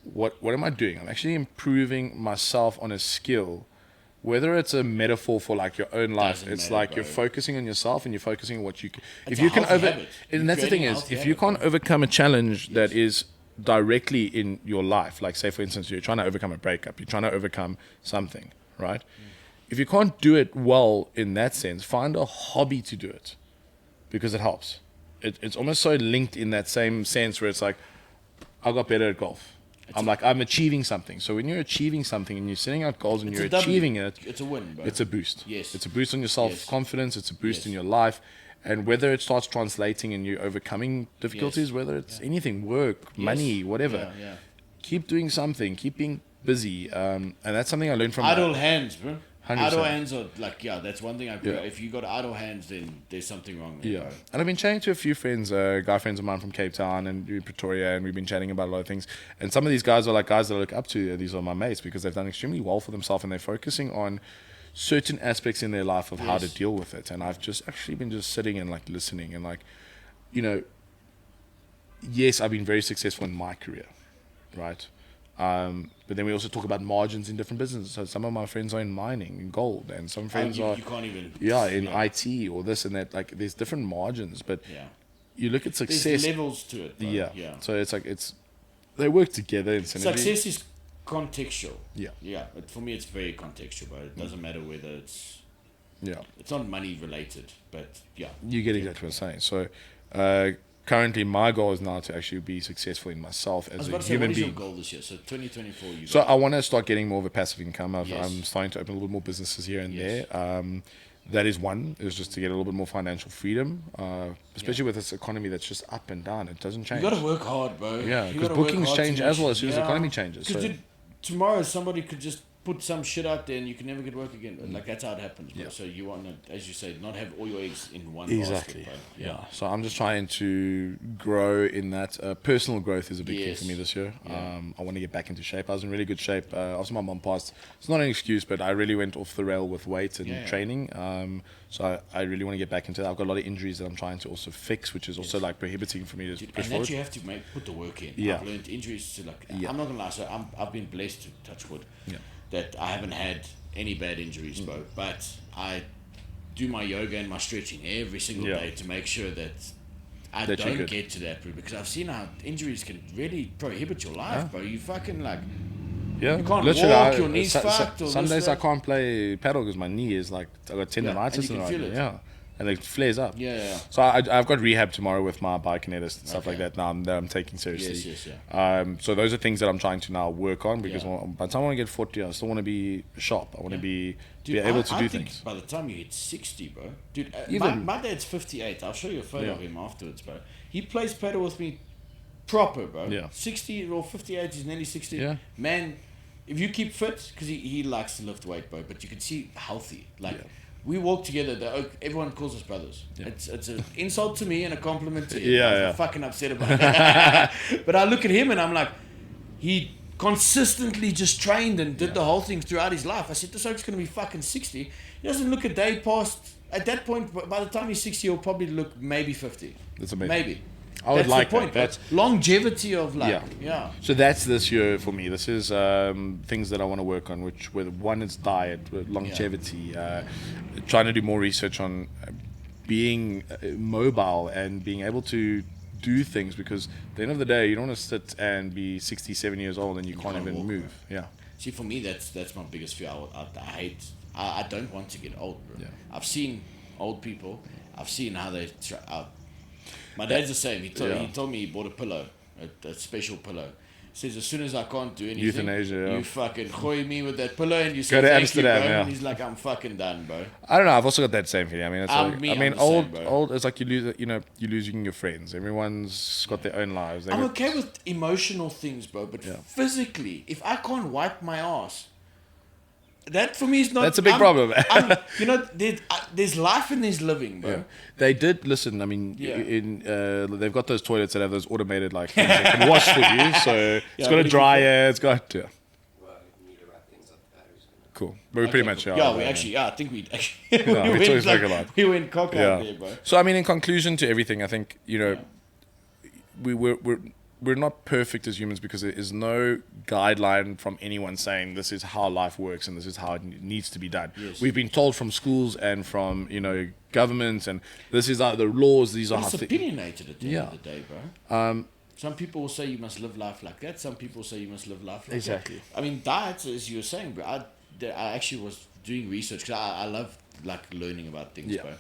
what am I doing? I'm actually improving myself on a skill, whether it's a metaphor for like your own life. It's matter, like bro. you're focusing on yourself and you're focusing on what you can. It's If you a can healthy habit. and You're that's the thing creating a is, healthy if you habit, can't overcome a challenge that is directly in your life, like say for instance, you're trying to overcome a breakup, you're trying to overcome something, right? If you can't do it well in that sense, find a hobby to do it because it helps. It's almost so linked in that same sense where it's like, I got better at golf. I'm achieving something. So when you're achieving something and you're setting out goals and you're achieving it, it's a win, bro. it's a boost. Yes. It's a boost on your self-confidence. It's a boost in your life. And whether it starts translating and you overcoming difficulties, whether it's anything, work, money, whatever, keep doing something, keep being busy. And that's something I learned from idle hands, bro. 100%. Idle hands are like, that's one thing if you got idle hands, then there's something wrong there, bro. And I've been chatting to a few friends, guy friends of mine from Cape Town and Pretoria, and we've been chatting about a lot of things. And some of these guys are like guys that I look up to. These are my mates because they've done extremely well for themselves and they're focusing on certain aspects in their life of how to deal with it. And I've just actually been just sitting and like listening and like, you know, yes, I've been very successful in my career, right? But then we also talk about margins in different businesses. So some of my friends are in mining, in gold, and some friends you can't even... in IT or this and that. Like, there's different margins, but you look at success... There's levels to it, bro. Yeah. So it's like, they work together in synergy. Success is contextual. Yeah. But for me, it's very contextual, bro. It doesn't matter whether it's... Yeah. It's not money related, but You get exactly what I'm saying. So, currently, my goal is now to actually be successful in myself as a human being. What is your goal this year? So 2024, So I want to start getting more of a passive income. I'm starting to open a little bit more businesses here and there. That is one, is just to get a little bit more financial freedom, especially with this economy that's just up and down. It doesn't change. You got to work hard, bro. Yeah, because bookings change as well as soon as the economy changes. Because tomorrow somebody could just put some shit out there and you can never get work again. Like that's how it happens, bro. So you want to, as you say, not have all your eggs in one basket, bro. Yeah. So I'm just trying to grow in that. Personal growth is a big thing for me this year. I want to get back into shape. I was in really good shape after my mom passed. It's not an excuse, but I really went off the rail with weight and training. So I really want to get back into that. I've got a lot of injuries that I'm trying to also fix, which is also like prohibiting for me to push forward. And that you have to put the work in. I've learned injuries to I'm not gonna lie. So I've been blessed to touch wood. That I haven't had any bad injuries, bro. But I do my yoga and my stretching every single day to make sure that I don't get to that, bro. Because I've seen how injuries can really prohibit your life, bro. You fucking like. Yeah, you can't literally, walk, your knees fucked. Some days I can't play paddle because my knee is like, I got tendonitis in the right knee. Yeah. And it flares up. So I've got rehab tomorrow with my biokinetics and stuff like that now that I'm taking seriously. So those are things that I'm trying to now work on because by the time I want to get 40, I still want to be sharp. I want to be able to do things. By the time you hit 60, bro. Dude, Even my dad's 58. I'll show you a photo of him afterwards, bro. He plays paddle with me proper, bro. 60 or 58, he's nearly 60. Man, if you keep fit, because he likes to lift weight, bro, but you can see healthy. Like, we walk together. Everyone calls us brothers. It's an insult to me and a compliment to him. I'm fucking upset about it. But I look at him and I'm like, he consistently just trained and did the whole thing throughout his life. I said, this oak's going to be fucking 60. He doesn't look a day past. At that point, by the time he's 60, he'll probably look maybe 50. That's amazing. Maybe. I would like the point, that. That's longevity of life. So that's this year for me. This is things that I want to work on, which one is diet, longevity, trying to do more research on being mobile and being able to do things because at the end of the day, you don't want to sit and be 67 years old and you can't even walk, move. See, for me, that's my biggest fear. I don't want to get old, bro. I've seen old people. I've seen how they my dad's the same. He told me he bought a pillow, a special pillow. Says as soon as I can't do anything, euthanasia, you fucking gooi me with that pillow and you say go to thank Amsterdam, you, bro. And he's like, I'm fucking done, bro. I don't know. I've also got that same feeling. I mean, it's old. Old. It's like you're losing your friends. Everyone's got their own lives. I'm okay with emotional things, bro, but physically, if I can't wipe my ass. That for me is not. That's a big problem. There's life and there's living, bro. They did listen. I mean, they've got those toilets that have those automated like things that can wash for you. So it's got a dryer. It's got Well, you need to wrap things up. The battery's gonna. Cool. But we pretty much are. Yeah, we actually. Yeah, I think we actually. We went cock out there, bro. So I mean, in conclusion to everything, I think we're not perfect as humans because there is no guideline from anyone saying this is how life works and this is how it needs to be done. We've been told from schools and from governments and this is the laws. These are it's opinionated at the end of the day, bro. Some people will say you must live life like that. Some people say you must live life like that. I mean, diets, as you were saying, bro. I actually was doing research because I love like learning about things, bro.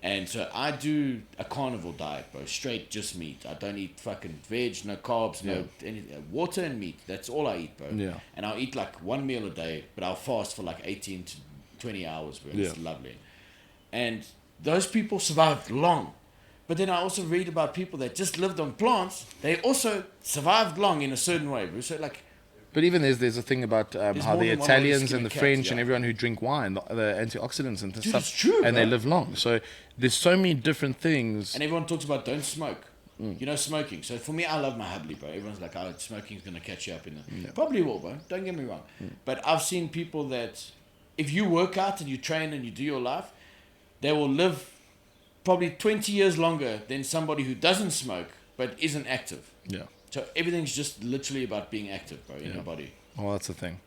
And so I do a carnivore diet, bro. Straight, just meat. I don't eat fucking veg, no carbs, no anything. Water and meat. That's all I eat, bro. And I'll eat like one meal a day, but I'll fast for like 18 to 20 hours, bro. It's lovely. And those people survived long. But then I also read about people that just lived on plants. They also survived long in a certain way, bro. So like... But even there's a thing about how the Italians and the French and everyone who drink wine, the antioxidants and stuff, it's true, and bro. they live long. So there's so many different things. And everyone talks about don't smoke. Smoking. So for me, I love my hubbly, bro. Everyone's like, oh, smoking's going to catch you up in the... Probably will, bro. Don't get me wrong. But I've seen people that if you work out and you train and you do your life, they will live probably 20 years longer than somebody who doesn't smoke but isn't active. So everything's just literally about being active, bro, in your body. Well, that's the thing.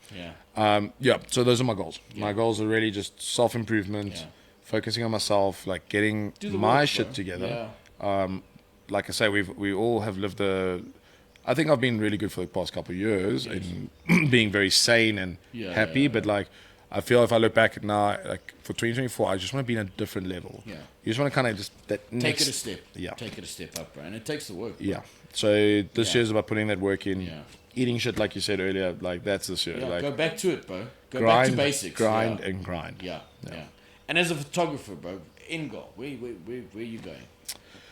So those are my goals. My goals are really just self-improvement, focusing on myself, like getting my shit together. Like I say, we all have lived I think I've been really good for the past couple of years in being very sane and happy, but like I feel if I look back at now, like for 2024, I just want to be in a different level. You just want to kind of just take it a step. Take it a step up, bro, and it takes the work, bro. So this year is about putting that work in, eating shit like you said earlier. Like that's this year. Like go back to it, bro. Go grind, back to basics. Grind and grind. Yeah. And as a photographer, bro, end goal. Where are you going?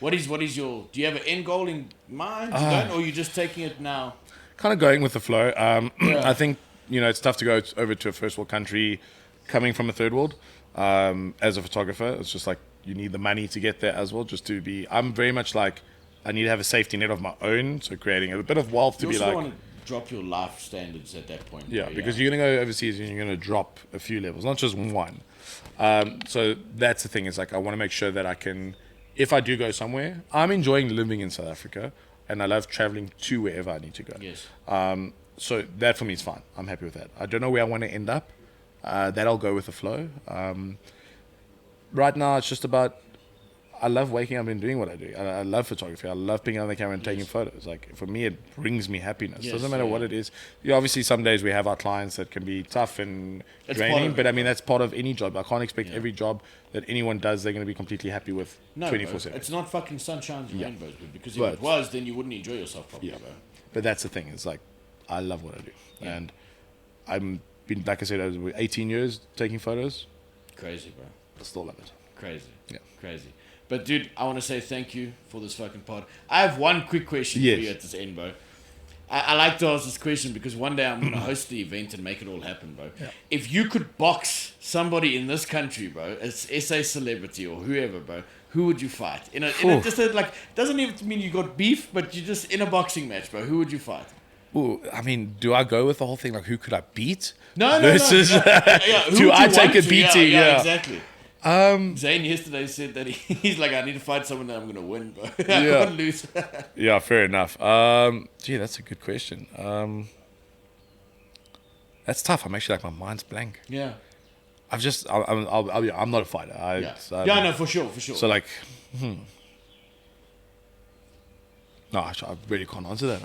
What is your? Do you have an end goal in mind? Or are you just taking it now? Kind of going with the flow. I think it's tough to go over to a first world country coming from a third world. As a photographer, it's just like you need the money to get there as well. Just to be, I'm very much like I need to have a safety net of my own. So creating a bit of wealth to You be also like. don't want to drop your life standards at that point. Yeah, bro, because you're going to go overseas and you're going to drop a few levels, not just one. So that's the thing. Is like I want to make sure that I can, if I do go somewhere, I'm enjoying living in South Africa, and I love traveling to wherever I need to go. Yes. So that for me is fine. I'm happy with that. I don't know where I want to end up. That I'll go with the flow. Right now, it's just about. I love waking up and doing what I do. I love photography. I love picking up the camera and taking photos. Like for me, it brings me happiness. Yes, Doesn't matter what it is. Obviously, some days we have our clients that can be tough and It's draining. part of But it, I mean, that's part of any job. I can't expect every job that anyone does they're going to be completely happy with. No, 24/7. it's not fucking sunshine and rainbows, bro, because if But- it was, then you wouldn't enjoy yourself properly, Yeah. bro. But that's the thing. It's like I love what I do, and I'm been like I said, I was 18 years taking photos. Crazy, bro. I still love it. Crazy. Yeah. Crazy. But dude, I want to say thank you for this fucking pod. I have one quick question Yes. for you at this end, bro. I like to ask this question because one day I'm going to host the event and make it all happen, bro. Yeah. If you could box somebody in this country, bro, as SA celebrity or whoever, bro, who would you fight? Doesn't even mean you got beef, but you're just in a boxing match, bro. Who would you fight? Ooh, I mean, do I go with the whole thing like who could I beat? No. Versus, Who do would I you take want a to? beating? Yeah, exactly. Um, Zane yesterday said that he's like, I need to fight someone that I'm going to win, bro. I Yeah. can't lose. yeah, fair enough. Gee, that's a good question. That's tough. I'm actually like my mind's blank. Yeah. I'm not a fighter. No, for sure. So like, no, I really can't answer that.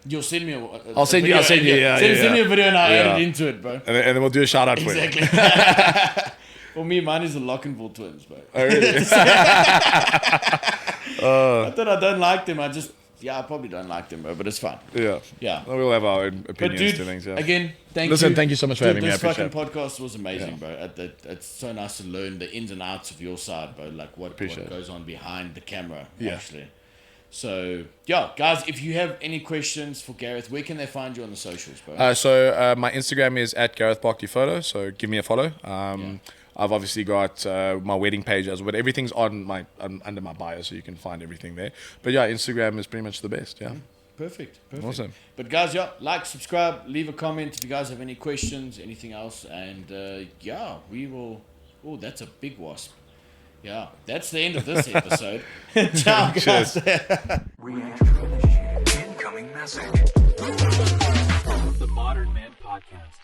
You'll send me I'll send you. Send me a video and I'll Yeah. edit into it, bro. And then we'll do a shout out for you. Exactly. For me, mine is the Lockenville twins, bro. Oh, really? Not that I don't like them. I probably don't like them, bro, but it's fine. Yeah. Yeah. We'll have our own But opinions dude, to things. Yeah. again, thank Listen, you. thank you so much for having me. I This fucking appreciate podcast was amazing, bro. It's so nice to learn the ins and outs of your side, bro. Like what Appreciate it. goes on behind the camera, Yeah. actually. So, yeah, guys, if you have any questions for Garreth, where can they find you on the socials, bro? So my Instagram is at Garreth Barclay Photo. So give me a follow. I've obviously got my wedding page as well, but everything's on my under my bio, so you can find everything there. But yeah, Instagram is pretty much the best. Yeah. Perfect. Awesome. But guys, yeah, like, subscribe, leave a comment if you guys have any questions, anything else, and we will. Oh, that's a big wasp. Yeah, that's the end of this episode. Ciao, guys. Cheers. Reaction initiated. Incoming message. The Modern Man Podcast.